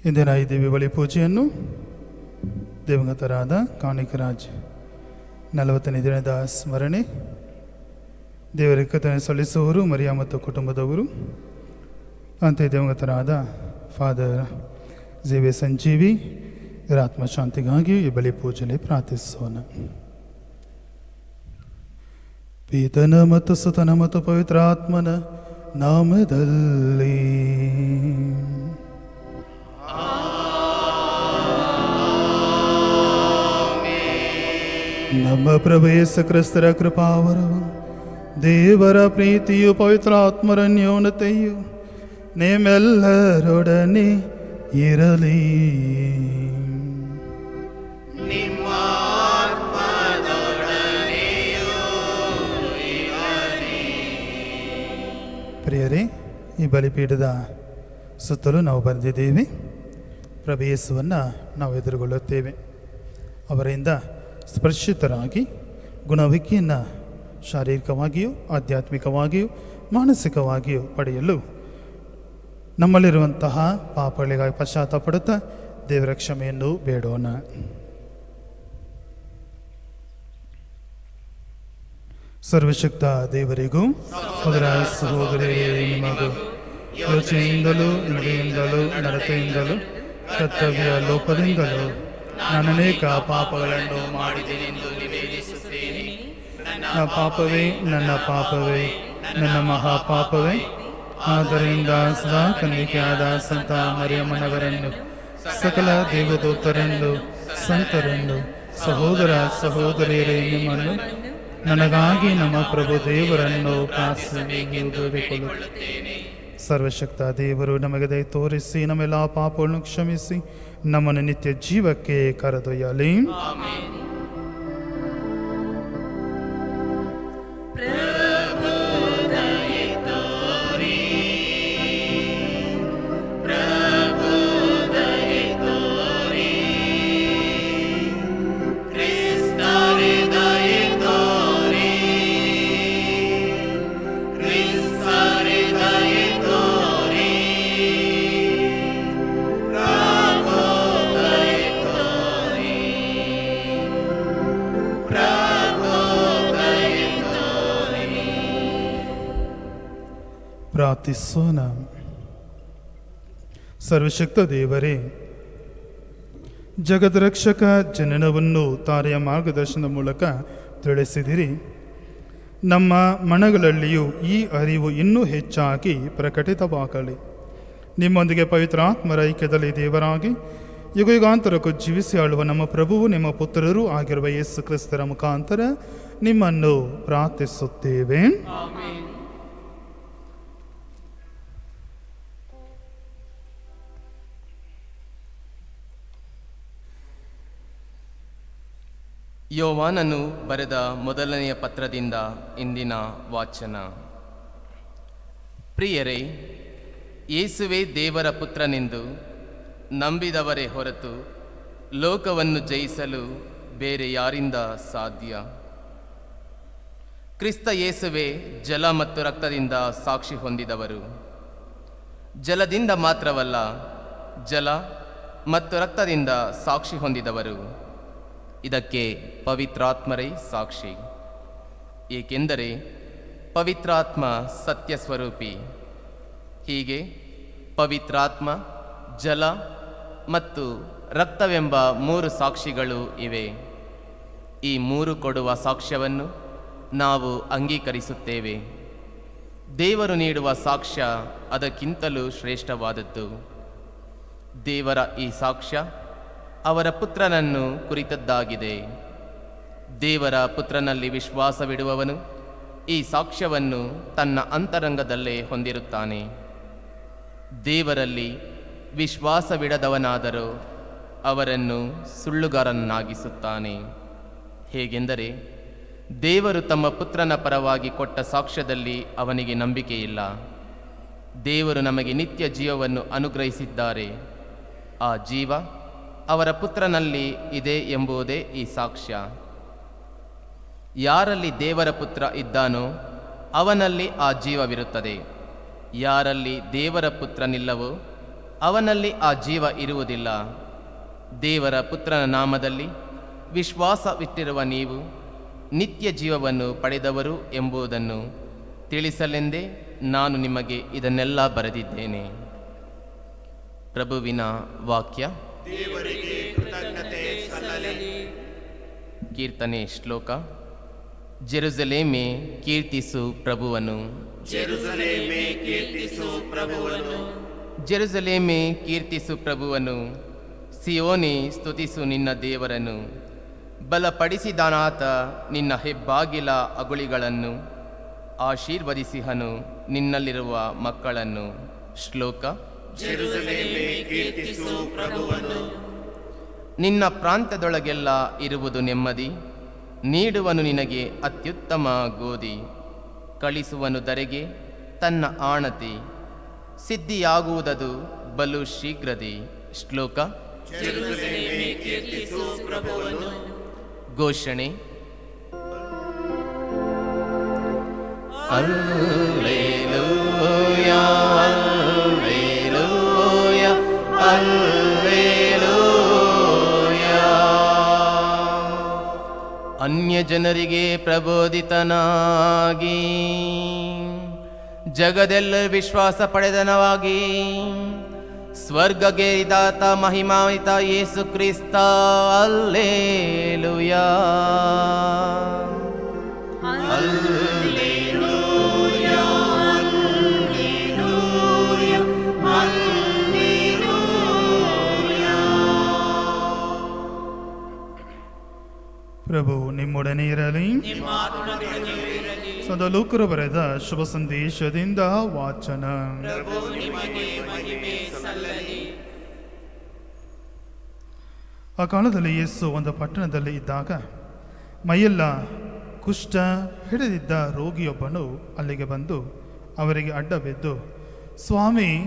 ಇಂದಿನ ಈ ದಿವ್ಯ ಬಲಿ ಪೂಜೆಯನ್ನು ದಿವಂಗತರಾದ ಕಾಣಿಕರಾಜ್ 40ನೇ ದಿನದ ಸ್ಮರಣೆ, ದೇವರ ಕೃತಜ್ಞತೆ ಸಲ್ಲಿಸುವವರು ಮರಿಯಾ ಮತ್ತು ಕುಟುಂಬದವರು. ಅಂತೆ ದಿವಂಗತರಾದ ಫಾದರ್ ಜೇವೆ ಸಂಜೀವಿ ಇವರ ಆತ್ಮಶಾಂತಿಗಾಗಿ ಈ ಬಲಿ ಪೂಜೆಯಲ್ಲಿ ಪ್ರಾರ್ಥಿಸೋಣ. ಪಿತನ ಮತ್ತು ಸುತನ ಮತ್ತು ಪವಿತ್ರಾತ್ಮನ ನಾಮದಲ್ಲಿ ನಮ್ಮ ಪ್ರಭು ಯೇಸು ಕ್ರಿಸ್ತರ ಕೃಪಾವರವು, ದೇವರ ಪ್ರೀತಿಯು, ಪವಿತ್ರಾತ್ಮರ ನ್ಯೂನತೆಯು ನಿಮ್ಮೆಲ್ಲರೊಡನೆ ಇರಲಿ. ಪ್ರಿಯರೇ, ಈ ಬಲಿಪೀಠದ ಸುತ್ತಲೂ ನಾವು ಬಂದಿದ್ದೇವೆ. ಪ್ರಭು ಯೇಸುವನ್ನು ನಾವು ಎದುರುಗೊಳ್ಳುತ್ತೇವೆ. ಅವರಿಂದ ಸ್ಪರ್ಶಿತರಾಗಿ ಗುಣವಿಕೆಯನ್ನು ಶಾರೀರಿಕವಾಗಿಯೂ ಆಧ್ಯಾತ್ಮಿಕವಾಗಿಯೂ ಮಾನಸಿಕವಾಗಿಯೂ ಪಡೆಯಲು ನಮ್ಮಲ್ಲಿರುವಂತಹ ಪಾಪಗಳಿಗಾಗಿ ಪಶ್ಚಾತ್ತಾಪಡುತ್ತಾ ದೇವರ ಕ್ಷಮೆಯನ್ನು ಬೇಡೋಣ. ಸರ್ವಶಕ್ತ ದೇವರಿಗೂ ಸಹೋದರ ಸಹೋದರಿಯರೇ, ನಿಮಗೂ ಯೋಚನೆಯಿಂದಲೂ ನುಡಿಯಿಂದಲೂ ನಡತೆಯಿಂದಲೂ ಕರ್ತವ್ಯ ಲೋಪದಿಂದಲೂ ನಾನು ಅನೇಕ ಪಾಪಗಳನ್ನು ಮಾಡಿದ್ದೇನೆಂದು ನಿವೇದಿಸುತ್ತೇನೆ. ನನ್ನ ಪಾಪವೇ, ನನ್ನ ಪಾಪವೇ, ನನ್ನ ಮಹಾಪಾಪವೇ. ಆದ್ದರಿಂದ ಸದಾ ಕನ್ನಿಕೆಯಾದ ಸಂತ ಮರಿಯಮ್ಮನವರನ್ನು, ಸಕಲ ದೇವದೂತರನ್ನು, ಸಂತರನ್ನು, ಸಹೋದರ ಸಹೋದರಿಯರೇ, ನಿಮ್ಮನ್ನು ನನಗಾಗಿ ನಮ್ಮ ಪ್ರಭು ದೇವರನ್ನು ಪ್ರಾರ್ಥಿಸಿಕೊಳ್ಳುತ್ತೇನೆ. ಸರ್ವಶಕ್ತ ದೇವರು ನಮಗೆ ದಯ ತೋರಿಸಿ ನಮ್ಮೆಲ್ಲ ಪಾಪಗಳನ್ನು ಕ್ಷಮಿಸಿ ನಮ್ಮನ್ನು ನಿತ್ಯ ಜೀವಕ್ಕೆ ಕರೆದೊಯ್ಯಲಿ. ಪ್ರಾರ್ಥಿಸೋಣ. ಸರ್ವಶಕ್ತ ದೇವರೇ, ಜಗದ್ರಕ್ಷಕ ಜನನವನ್ನು ತಾರೆಯ ಮಾರ್ಗದರ್ಶನದ ಮೂಲಕ ತಿಳಿಸಿದಿರಿ. ನಮ್ಮ ಮನಗಳಲ್ಲಿಯೂ ಈ ಅರಿವು ಇನ್ನೂ ಹೆಚ್ಚಾಗಿ ಪ್ರಕಟಿತವಾಗಲಿ. ನಿಮ್ಮೊಂದಿಗೆ ಪವಿತ್ರಾತ್ಮರ ಐಕ್ಯದಲ್ಲಿ ದೇವರಾಗಿ ಯುಗಯುಗಾಂತರಕ್ಕೂ ಜೀವಿಸಿ ಆಳುವ ನಮ್ಮ ಪ್ರಭುವು ನಿಮ್ಮ ಪುತ್ರರೂ ಆಗಿರುವ ಯೇಸು ಕ್ರಿಸ್ತರ ಮುಖಾಂತರ ನಿಮ್ಮನ್ನು ಪ್ರಾರ್ಥಿಸುತ್ತೇವೆ. ಯೋವಾನನು ಬರೆದ ಮೊದಲನೆಯ ಪತ್ರದಿಂದ ಇಂದಿನ ವಾಚನ. ಪ್ರಿಯರೇ, ಯೇಸುವೇ ದೇವರ ಪುತ್ರನೆಂದು ನಂಬಿದವರೇ ಹೊರತು ಲೋಕವನ್ನು ಜಯಿಸಲು ಬೇರೆ ಯಾರಿಂದ ಸಾಧ್ಯ? ಕ್ರಿಸ್ತ ಯೇಸುವೇ ಜಲ ಮತ್ತು ರಕ್ತದಿಂದ ಸಾಕ್ಷಿ ಹೊಂದಿದವರು. ಜಲದಿಂದ ಮಾತ್ರವಲ್ಲ, ಜಲ ಮತ್ತು ರಕ್ತದಿಂದ ಸಾಕ್ಷಿ ಹೊಂದಿದವರು. ಇದಕ್ಕೆ ಪವಿತ್ರಾತ್ಮರೇ ಸಾಕ್ಷಿ. ಏಕೆಂದರೆ ಪವಿತ್ರಾತ್ಮ ಸತ್ಯ ಸ್ವರೂಪಿ. ಹೀಗೆ ಪವಿತ್ರಾತ್ಮ, ಜಲ ಮತ್ತು ರಕ್ತವೆಂಬ 3 ಸಾಕ್ಷಿಗಳು ಇವೆ. ಈ 3 ಕೊಡುವ ಸಾಕ್ಷ್ಯವನ್ನು ನಾವು ಅಂಗೀಕರಿಸುತ್ತೇವೆ. ದೇವರು ನೀಡುವ ಸಾಕ್ಷ್ಯ ಅದಕ್ಕಿಂತಲೂ ಶ್ರೇಷ್ಠವಾದದ್ದು. ದೇವರ ಈ ಸಾಕ್ಷ್ಯ ಅವರ ಪುತ್ರನನ್ನು ಕುರಿತದ್ದಾಗಿದೆ. ದೇವರ ಪುತ್ರನಲ್ಲಿ ವಿಶ್ವಾಸವಿಡುವವನು ಈ ಸಾಕ್ಷ್ಯವನ್ನು ತನ್ನ ಅಂತರಂಗದಲ್ಲೇ ಹೊಂದಿರುತ್ತಾನೆ. ದೇವರಲ್ಲಿ ವಿಶ್ವಾಸವಿಡದವನಾದರೂ ಅವರನ್ನು ಸುಳ್ಳುಗಾರನಾಗಿಸುತ್ತಾನೆ. ಹೇಗೆಂದರೆ ದೇವರು ತಮ್ಮ ಪುತ್ರನ ಪರವಾಗಿ ಕೊಟ್ಟ ಸಾಕ್ಷ್ಯದಲ್ಲಿ ಅವನಿಗೆ ನಂಬಿಕೆಯಿಲ್ಲ. ದೇವರು ನಮಗೆ ನಿತ್ಯ ಜೀವವನ್ನು ಅನುಗ್ರಹಿಸಿದ್ದಾರೆ. ಆ ಜೀವ ಅವರ ಪುತ್ರನಲ್ಲಿ ಇದೆ ಎಂಬುದೇ ಈ ಸಾಕ್ಷ್ಯ. ಯಾರಲ್ಲಿ ದೇವರ ಪುತ್ರ ಇದ್ದಾನೋ ಅವನಲ್ಲಿ ಆ ಜೀವವಿರುತ್ತದೆ. ಯಾರಲ್ಲಿ ದೇವರ ಪುತ್ರನಿಲ್ಲವೋ ಅವನಲ್ಲಿ ಆ ಜೀವ ಇರುವುದಿಲ್ಲ. ದೇವರ ಪುತ್ರನ ನಾಮದಲ್ಲಿ ವಿಶ್ವಾಸವಿಟ್ಟಿರುವ ನೀವು ನಿತ್ಯ ಜೀವವನ್ನು ಪಡೆದವರು ಎಂಬುದನ್ನು ತಿಳಿಸಲೆಂದೇ ನಾನು ನಿಮಗೆ ಇದನ್ನೆಲ್ಲ ಬರೆದಿದ್ದೇನೆ. ಪ್ರಭುವಿನ ವಾಕ್ಯ. ದೇವರಿಗೆ ಕೃತಜ್ಞತೆ ಸಲ್ಲಲಿ. ಕೀರ್ತನೆ ಶ್ಲೋಕ. ಜೆರುಸಲೇಮೇ ಕೀರ್ತಿಸು ಪ್ರಭುವನ್ನು. ಜೆರುಸಲೇಮೇ ಕೀರ್ತಿಸು ಪ್ರಭುವನ್ನು. ಜೆರುಸಲೇಮೇ ಕೀರ್ತಿಸು ಪ್ರಭುವನ್ನು. ಸಿಯೋನೇ ಸ್ತುತಿಸು ನಿನ್ನ ದೇವರನ್ನು. ಬಲಪಡಿಸಿದಾನಾತ ನಿನ್ನ ಹೆಬ್ಬಾಗಿಲ ಅಗುಳಿಗಳನ್ನು. ಆಶೀರ್ವದಿಸಿಹನು ನಿನ್ನಲ್ಲಿರುವ ಮಕ್ಕಳನ್ನು. ಶ್ಲೋಕ. ಜೆರುಸಲೇಮೇ ಕೀರ್ತಿಸು ಪ್ರಭುವನ್ನು. ನಿನ್ನ ಪ್ರಾಂತ್ಯದೊಳಗೆಲ್ಲ ಇರುವುದು ನೆಮ್ಮದಿ. ನೀಡುವನು ನಿನಗೆ ಅತ್ಯುತ್ತಮ ಗೋಧಿ. ಕಳಿಸುವನು ಧರೆಗೆ ತನ್ನ ಆಣತಿ. ಸಿದ್ಧಿಯಾಗುವುದದು ಬಲು ಶೀಘ್ರದಿ. ಶ್ಲೋಕ. ಜೆರುಸಲೇಮೇ ಕೀರ್ತಿಸು ಪ್ರಭುವನ್ನು. ಘೋಷಣೆ. Hallelujah, hallelujah, hallelujah. ಅನ್ಯ ಜನರಿಗೆ ಪ್ರಬೋಧಿತನಾಗಿ ಜಗದೆಲ್ಲ ವಿಶ್ವಾಸ ಪಡೆದನವಾಗಿ ಸ್ವರ್ಗಗೇರಿದಾತ ಮಹಿಮಾನ್ವಿತ Yesu Krista. Hallelujah, hallelujah, hallelujah, hallelujah. ಪ್ರಭು ನಿಮ್ಮೊಡನೆ ಇರಲಿ. ಸದಲೂಕರು ಬರೆದ ಶುಭ ಸಂದೇಶದಿಂದ ವಾಚನ. ಆ ಕಾಲದಲ್ಲಿ ಯೇಸು ಒಂದು ಪಟ್ಟಣದಲ್ಲಿ ಇದ್ದಾಗ ಮೈಯೆಲ್ಲ ಕುಷ್ಠ ಹಿಡಿದಿದ್ದ ರೋಗಿಯೊಬ್ಬನು ಅಲ್ಲಿಗೆ ಬಂದು ಅವರಿಗೆ ಅಡ್ಡ ಬಿದ್ದು, ಸ್ವಾಮಿ,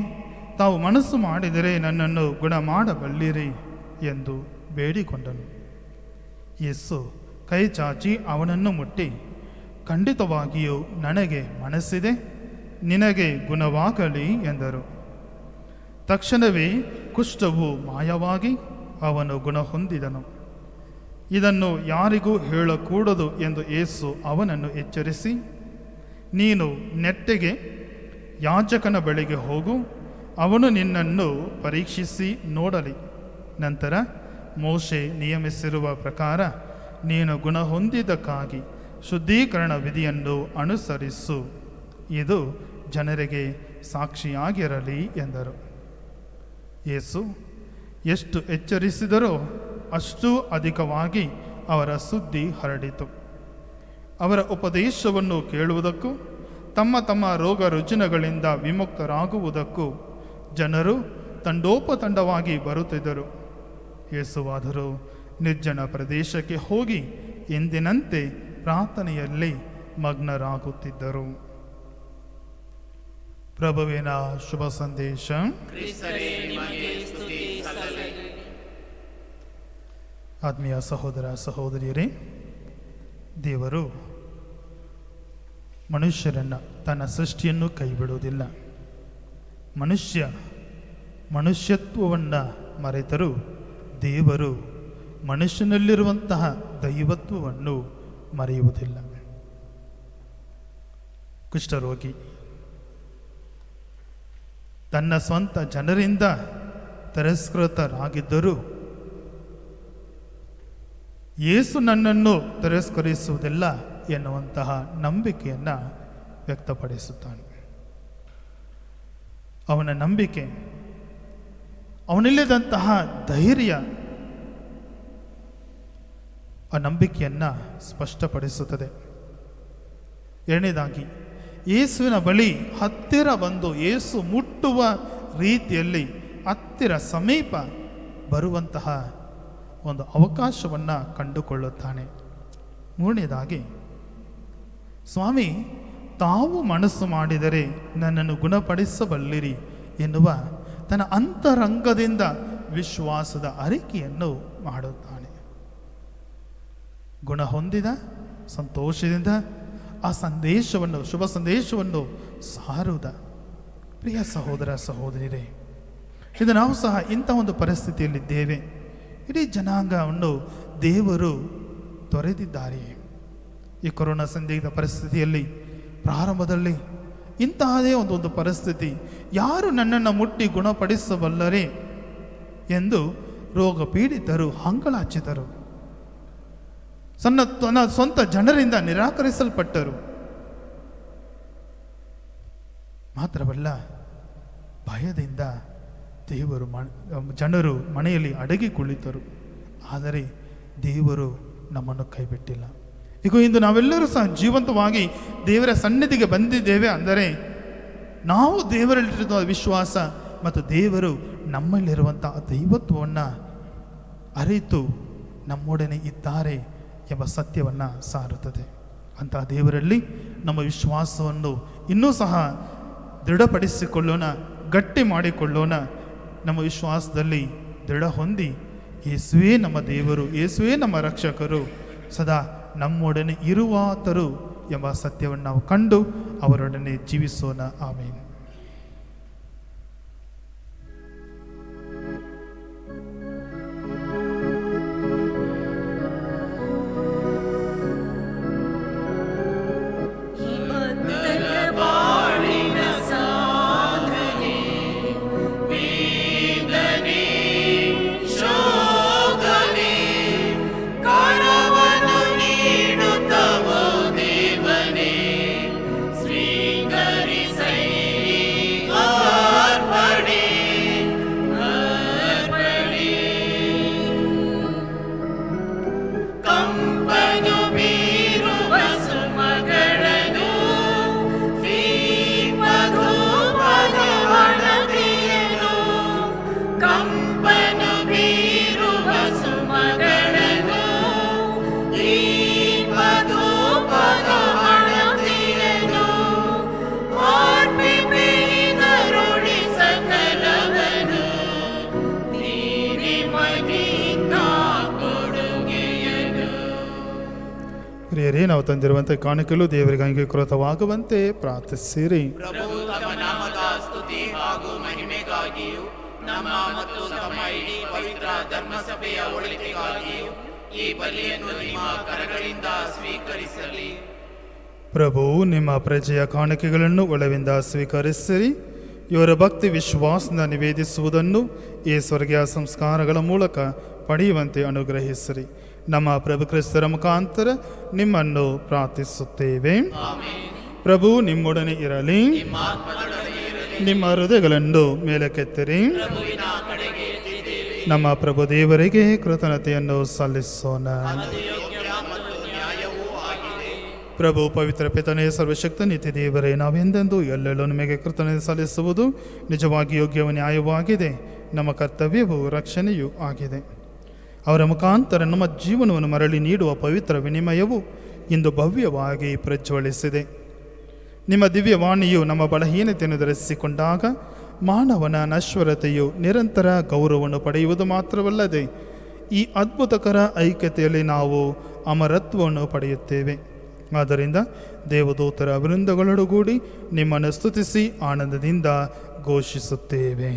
ತಾವು ಮನಸ್ಸು ಮಾಡಿದರೆ ನನ್ನನ್ನು ಗುಣ ಮಾಡಬಲ್ಲಿರಿ ಎಂದು ಬೇಡಿಕೊಂಡನು. ಯೇಸು ಕೈ ಚಾಚಿ ಅವನನ್ನು ಮುಟ್ಟಿ, ಖಂಡಿತವಾಗಿಯೂ ನನಗೆ ಮನಸ್ಸಿದೆ, ನಿನಗೆ ಗುಣವಾಗಲಿ ಎಂದರು. ತಕ್ಷಣವೇ ಕುಷ್ಠವು ಮಾಯವಾಗಿ ಅವನು ಗುಣ ಹೊಂದಿದನು. ಇದನ್ನು ಯಾರಿಗೂ ಹೇಳಕೂಡದು ಎಂದು ಯೇಸು ಅವನನ್ನು ಎಚ್ಚರಿಸಿ, ನೀನು ನೆಟ್ಟಗೆ ಯಾಜಕನ ಬಳಿಗೆ ಹೋಗು, ಅವನು ನಿನ್ನನ್ನು ಪರೀಕ್ಷಿಸಿ ನೋಡಲಿ. ನಂತರ ಮೋಶೆ ನಿಯಮಿಸಿರುವ ಪ್ರಕಾರ ನೀನು ಗುಣ ಹೊಂದಿದ್ದಕ್ಕಾಗಿ ಶುದ್ಧೀಕರಣ ವಿಧಿಯನ್ನು ಅನುಸರಿಸು. ಇದು ಜನರಿಗೆ ಸಾಕ್ಷಿಯಾಗಿರಲಿ ಎಂದರು. ಯೇಸು ಎಷ್ಟು ಎಚ್ಚರಿಸಿದರೋ ಅಷ್ಟೂ ಅಧಿಕವಾಗಿ ಅವರ ಸುದ್ದಿ ಹರಡಿತು. ಅವರ ಉಪದೇಶವನ್ನು ಕೇಳುವುದಕ್ಕೂ ತಮ್ಮ ತಮ್ಮ ರೋಗ ರುಜಿನಗಳಿಂದ ವಿಮುಕ್ತರಾಗುವುದಕ್ಕೂ ಜನರು ತಂಡೋಪತಂಡವಾಗಿ ಬರುತ್ತಿದ್ದರು. ಯೇಸುವಾದರೂ ನಿರ್ಜನ ಪ್ರದೇಶಕ್ಕೆ ಹೋಗಿ ಎಂದಿನಂತೆ ಪ್ರಾರ್ಥನೆಯಲ್ಲಿ ಮಗ್ನರಾಗುತ್ತಿದ್ದರು. ಪ್ರಭುವಿನ ಶುಭ ಸಂದೇಶ. ಆತ್ಮೀಯ ಸಹೋದರ ಸಹೋದರಿಯರೇ, ದೇವರು ಮನುಷ್ಯರನ್ನು ತನ್ನ ಸೃಷ್ಟಿಯನ್ನು ಕೈಬಿಡುವುದಿಲ್ಲ. ಮನುಷ್ಯತ್ವವನ್ನು ಮರೆತರೂ ದೇವರು ಮನುಷ್ಯನಲ್ಲಿರುವಂತಹ ದೈವತ್ವವನ್ನು ಮರೆಯುವುದಿಲ್ಲ. ಕುಷ್ಠರೋಗಿ ತನ್ನ ಸ್ವಂತ ಜನರಿಂದ ತಿರಸ್ಕೃತರಾಗಿದ್ದರೂ ಯೇಸು ನನ್ನನ್ನು ತಿರಸ್ಕರಿಸುವುದಿಲ್ಲ ಎನ್ನುವಂತಹ ನಂಬಿಕೆಯನ್ನು ವ್ಯಕ್ತಪಡಿಸುತ್ತಾನೆ. ಅವನ ನಂಬಿಕೆ, ಅವನಲ್ಲಿದ್ದಂತಹ ಧೈರ್ಯ ಆ ನಂಬಿಕೆಯನ್ನು ಸ್ಪಷ್ಟಪಡಿಸುತ್ತದೆ. ಎರಡನೇದಾಗಿ, ಯೇಸುವಿನ ಬಳಿ ಹತ್ತಿರ ಬಂದು ಯೇಸು ಮುಟ್ಟುವ ರೀತಿಯಲ್ಲಿ ಹತ್ತಿರ ಸಮೀಪ ಬರುವಂತಹ ಒಂದು ಅವಕಾಶವನ್ನು ಕಂಡುಕೊಳ್ಳುತ್ತಾನೆ. ಮೂರನೇದಾಗಿ, ಸ್ವಾಮಿ, ತಾವು ಮನಸ್ಸು ಮಾಡಿದರೆ ನನ್ನನ್ನು ಗುಣಪಡಿಸಬಲ್ಲಿರಿ ಎನ್ನುವ ತನ್ನ ಅಂತರಂಗದಿಂದ ವಿಶ್ವಾಸದ ಅರಿಕೆಯನ್ನು ಮಾಡುತ್ತಾನೆ. ಗುಣ ಹೊಂದಿದ ಸಂತೋಷದಿಂದ ಆ ಸಂದೇಶವನ್ನು, ಶುಭ ಸಂದೇಶವನ್ನು ಸಾರುವುದ. ಪ್ರಿಯ ಸಹೋದರ ಸಹೋದರಿಯರೇ, ಇದು ನಾವು ಸಹ ಇಂಥ ಒಂದು ಪರಿಸ್ಥಿತಿಯಲ್ಲಿದ್ದೇವೆ. ಇಡೀ ಜನಾಂಗವನ್ನು ದೇವರು ತೊರೆದಿದ್ದಾರೆ. ಈ ಕೊರೋನಾ ಸಂದಿಗ್ಧ ಪರಿಸ್ಥಿತಿಯಲ್ಲಿ ಪ್ರಾರಂಭದಲ್ಲಿ ಇಂತಹದೇ ಒಂದು ಪರಿಸ್ಥಿತಿ, ಯಾರು ನನ್ನನ್ನು ಮುಟ್ಟಿ ಗುಣಪಡಿಸಬಲ್ಲರೇ ಎಂದು ರೋಗ ಪೀಡಿತರು ಹಂಗಲಾಚಿದರು. ತನ್ನ ಸ್ವಂತ ಜನರಿಂದ ನಿರಾಕರಿಸಲ್ಪಟ್ಟರು. ಮಾತ್ರವಲ್ಲ, ಭಯದಿಂದ ಜನರು ಮನೆಯಲ್ಲಿ ಅಡಗಿ ಕುಳಿತರು. ಆದರೆ ದೇವರು ನಮ್ಮನ್ನು ಕೈಬಿಟ್ಟಿಲ್ಲ. ಈಗ ಇಂದು ನಾವೆಲ್ಲರೂ ಸಹ ಜೀವಂತವಾಗಿ ದೇವರ ಸನ್ನಿಧಿಗೆ ಬಂದಿದ್ದೇವೆ ಅಂದರೆ ನಾವು ದೇವರಲ್ಲಿರುವ ವಿಶ್ವಾಸ ಮತ್ತು ದೇವರು ನಮ್ಮಲ್ಲಿರುವಂಥ ದೈವತ್ವವನ್ನು ಅರಿತು ನಮ್ಮೊಡನೆ ಇದ್ದಾರೆ ಎಂಬ ಸತ್ಯವನ್ನು ಸಾರುತ್ತದೆ. ಅಂತಹ ದೇವರಲ್ಲಿ ನಮ್ಮ ವಿಶ್ವಾಸವನ್ನು ಇನ್ನೂ ಸಹ ದೃಢಪಡಿಸಿಕೊಳ್ಳೋಣ, ಗಟ್ಟಿ ಮಾಡಿಕೊಳ್ಳೋಣ. ನಮ್ಮ ವಿಶ್ವಾಸದಲ್ಲಿ ದೃಢ ಹೊಂದಿ ಯೇಸುವೇ ನಮ್ಮ ದೇವರು, ಯೇಸುವೇ ನಮ್ಮ ರಕ್ಷಕರು, ಸದಾ ನಮ್ಮೊಡನೆ ಇರುವಾತರು ಎಂಬ ಸತ್ಯವನ್ನು ನಾವು ಕಂಡು ಅವರೊಡನೆ ಜೀವಿಸೋಣ. ಆಮೇನ್. ಪ್ರಿಯರೇ, ನಾವು ತಂದಿರುವಂತೆ ಕಾಣಿಕೆಗಳು ದೇವರಿಗೆ ಅಂಗೀಕೃತವಾಗುವಂತೆ ಪ್ರಾರ್ಥಿಸಿರಿ. ಪ್ರಭು ತಮ್ಮ ನಾಮದ ಸ್ತುತಿ ಹಾಗೂ ಮಹಿಮೆಗಾಗಿಯೂ ನಮ್ಮ ಮತ್ತು ತಮ್ಮ ಇಡೀ ಪವಿತ್ರ ಧರ್ಮಸಭೆಯ ಒಳಿತಿಗಾಗಿಯೂ ಈ ಬಲಿಯನ್ನು ನಿಮ್ಮ ಕರಗಳಿಂದ ಸ್ವೀಕರಿಸಲಿ. ಪ್ರಭು ನಿಮ್ಮ ಪ್ರಜೆಯ ಕಾಣಿಕೆಗಳನ್ನು ಒಳವಿಂದ ಸ್ವೀಕರಿಸಿರಿ. ಇವರ ಭಕ್ತಿ ವಿಶ್ವಾಸದಿಂದ ನಿವೇದಿಸುವುದನ್ನು ಈ ಸ್ವರ್ಗೀಯ ಸಂಸ್ಕಾರಗಳ ಮೂಲಕ ಪಡೆಯುವಂತೆ ಅನುಗ್ರಹಿಸಿರಿ. ನಮ್ಮ ಪ್ರಭು ಕ್ರಿಸ್ತರ ಮುಖಾಂತರ ನಿಮ್ಮನ್ನು ಪ್ರಾರ್ಥಿಸುತ್ತೇವೆ. ಪ್ರಭು ನಿಮ್ಮೊಡನೆ ಇರಲಿ. ನಿಮ್ಮ ಹೃದಯಗಳನ್ನು ಮೇಲಕ್ಕೆತ್ತಿರಿ. ನಮ್ಮ ಪ್ರಭು ದೇವರಿಗೆ ಕೃತಜ್ಞತೆಯನ್ನು ಸಲ್ಲಿಸೋಣ. ಪ್ರಭು ಪವಿತ್ರ ಪಿತನೇ ಸರ್ವಶಕ್ತ ನಿತ್ಯ ದೇವರೇ, ನಾವೆಂದೆಂದು ಎಲ್ಲೆಲ್ಲೂ ನಿಮಗೆ ಕೃತಜ್ಞತೆ ಸಲ್ಲಿಸುವುದು ನಿಜವಾಗಿ ಯೋಗ್ಯವೂ ನ್ಯಾಯವಾಗಿದೆ. ನಮ್ಮ ಕರ್ತವ್ಯವೂ ರಕ್ಷಣೆಯೂ ಆಗಿದೆ. ಅವರ ಮುಖಾಂತರ ನಮ್ಮ ಜೀವನವನ್ನು ಮರಳಿ ನೀಡುವ ಪವಿತ್ರ ವಿನಿಮಯವು ಇಂದು ಭವ್ಯವಾಗಿ ಪ್ರಜ್ವಲಿಸಿದೆ. ನಿಮ್ಮ ದಿವ್ಯವಾಣಿಯು ನಮ್ಮ ಬಲಹೀನತೆಯನ್ನು ಧರಿಸಿಕೊಂಡಾಗ ಮಾನವನ ನಶ್ವರತೆಯು ನಿರಂತರ ಗೌರವವನ್ನು ಪಡೆಯುವುದು ಮಾತ್ರವಲ್ಲದೆ ಈ ಅದ್ಭುತಕರ ಐಕ್ಯತೆಯಲ್ಲಿ ನಾವು ಅಮರತ್ವವನ್ನು ಪಡೆಯುತ್ತೇವೆ. ಆದ್ದರಿಂದ ದೇವದೂತರ ವೃಂದಗಳೊಡಗೂಡಿ ನಿಮ್ಮನ್ನು ಸ್ತುತಿಸಿ ಆನಂದದಿಂದ ಘೋಷಿಸುತ್ತೇವೆ.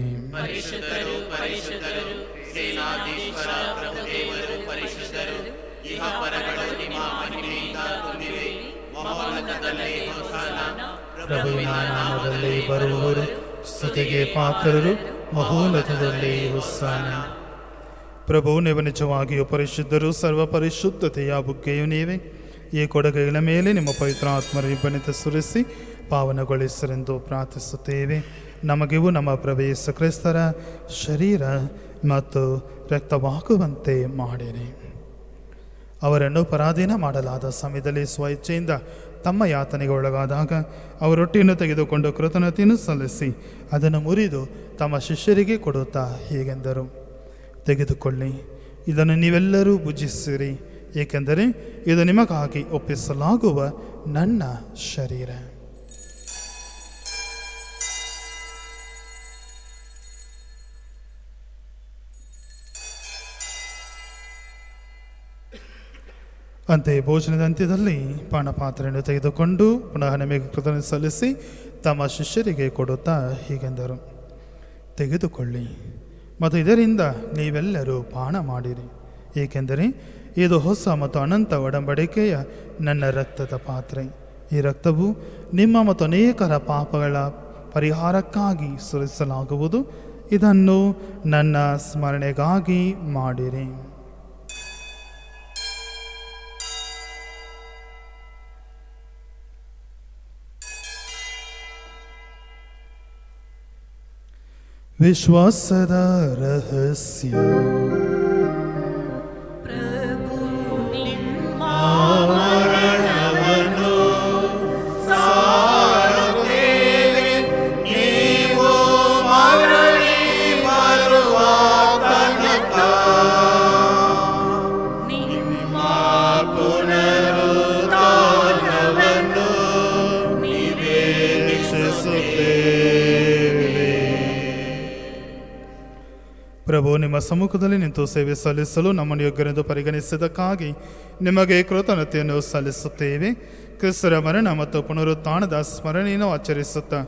ಪ್ರಭುವಿನ ನಾಮದಲ್ಲಿ ಬರುವವರು ಸ್ತುತಿಗೆ ಪಾತ್ರರು, ಮಹೋನ್ನತದಲ್ಲಿ ಹೊಸ್ಸಾನ. ಪ್ರಭು, ನೀವು ನಿಜವಾಗಿಯೂ ಪರಿಶುದ್ಧರು, ಸರ್ವ ಪರಿಶುದ್ಧತೆಯ ಬುಗ್ಗೆಯು ನೀವೇ. ಈ ಕೊಡುಗೆಗಳ ಮೇಲೆ ನಿಮ್ಮ ಪವಿತ್ರ ಆತ್ಮರ ಇಬ್ಬನಿತ ಸುರಿಸಿ ಪಾವನಗೊಳಿಸರೆಂದು ಪ್ರಾರ್ಥಿಸುತ್ತೇವೆ. ನಮಗಿವು ನಮ್ಮ ಪ್ರಭು ಯೇಸು ಕ್ರಿಸ್ತರ ಶರೀರ ಮತ್ತು ರಕ್ತವಾಗುವಂತೆ ಮಾಡಿರಿ. ಅವರನ್ನು ಪರಾಧೀನ ಮಾಡಲಾದ ಸಮಯದಲ್ಲಿ ಸ್ವಇಚ್ಛೆಯಿಂದ ತಮ್ಮ ಯಾತನೆಗೆ ಒಳಗಾದಾಗ ಅವರೊಟ್ಟಿಯನ್ನು ತೆಗೆದುಕೊಂಡು ಕೃತಜ್ಞತೆಯನ್ನು ಸಲ್ಲಿಸಿ ಅದನ್ನು ಮುರಿದು ತಮ್ಮ ಶಿಷ್ಯರಿಗೆ ಕೊಡುತ್ತಾ ಹೀಗೆಂದರು: ತೆಗೆದುಕೊಳ್ಳಿ, ಇದನ್ನು ನೀವೆಲ್ಲರೂ ಭುಜಿಸಿರಿ, ಏಕೆಂದರೆ ಇದು ನಿಮಗಾಗಿ ಒಪ್ಪಿಸಲಾಗುವ ನನ್ನ ಶರೀರ. ಅಂತೆಯೇ ಭೋಜನದ ಅಂತ್ಯದಲ್ಲಿ ಪಾನಪಾತ್ರೆಯನ್ನು ತೆಗೆದುಕೊಂಡು ಪುನಃ ನಮಗೆ ಕೃತಜ್ಞತೆ ಸಲ್ಲಿಸಿ ತಮ್ಮ ಶಿಷ್ಯರಿಗೆ ಕೊಡುತ್ತಾ ಹೀಗೆಂದರು: ತೆಗೆದುಕೊಳ್ಳಿ ಮತ್ತು ಇದರಿಂದ ನೀವೆಲ್ಲರೂ ಪಾನ ಮಾಡಿರಿ, ಏಕೆಂದರೆ ಇದು ಹೊಸ ಮತ್ತು ಅನಂತ ಒಡಂಬಡಿಕೆಯ ನನ್ನ ರಕ್ತದ ಪಾತ್ರೆ. ಈ ರಕ್ತವು ನಿಮ್ಮ ಮತ್ತು ಅನೇಕರ ಪಾಪಗಳ ಪರಿಹಾರಕ್ಕಾಗಿ ಸುರಿಸಲಾಗುವುದು. ಇದನ್ನು ನನ್ನ ಸ್ಮರಣೆಗಾಗಿ ಮಾಡಿರಿ. ವಿಶ್ವಾಸದ ರಹಸ್ಯ. ಪ್ರಭು ನಿಮ್ಮ ಮರಣವನ್ನು ಸಾರುತ್ತೇವೆ, ನೀವು ಮರಳಿ ಬರುವ ತನಕ ನಿಮ್ಮ ಪುನರುತ್ಥಾನವನ್ನು ಪ್ರಭು, ನಿಮ್ಮ ಸಮ್ಮುಖದಲ್ಲಿ ನಿಂತು ಸೇವೆ ಸಲ್ಲಿಸಲು ನಮ್ಮನ್ನು ಯೋಗ್ಯರೆಂದು ಪರಿಗಣಿಸಿದ್ದಕ್ಕಾಗಿ ನಿಮಗೆ ಕೃತಜ್ಞತೆಯನ್ನು ಸಲ್ಲಿಸುತ್ತೇವೆ. ಕ್ರಿಸ್ತರ ಮರಣ ಮತ್ತು ಪುನರುತ್ಥಾನದ ಸ್ಮರಣೆಯನ್ನು ಆಚರಿಸುತ್ತಾ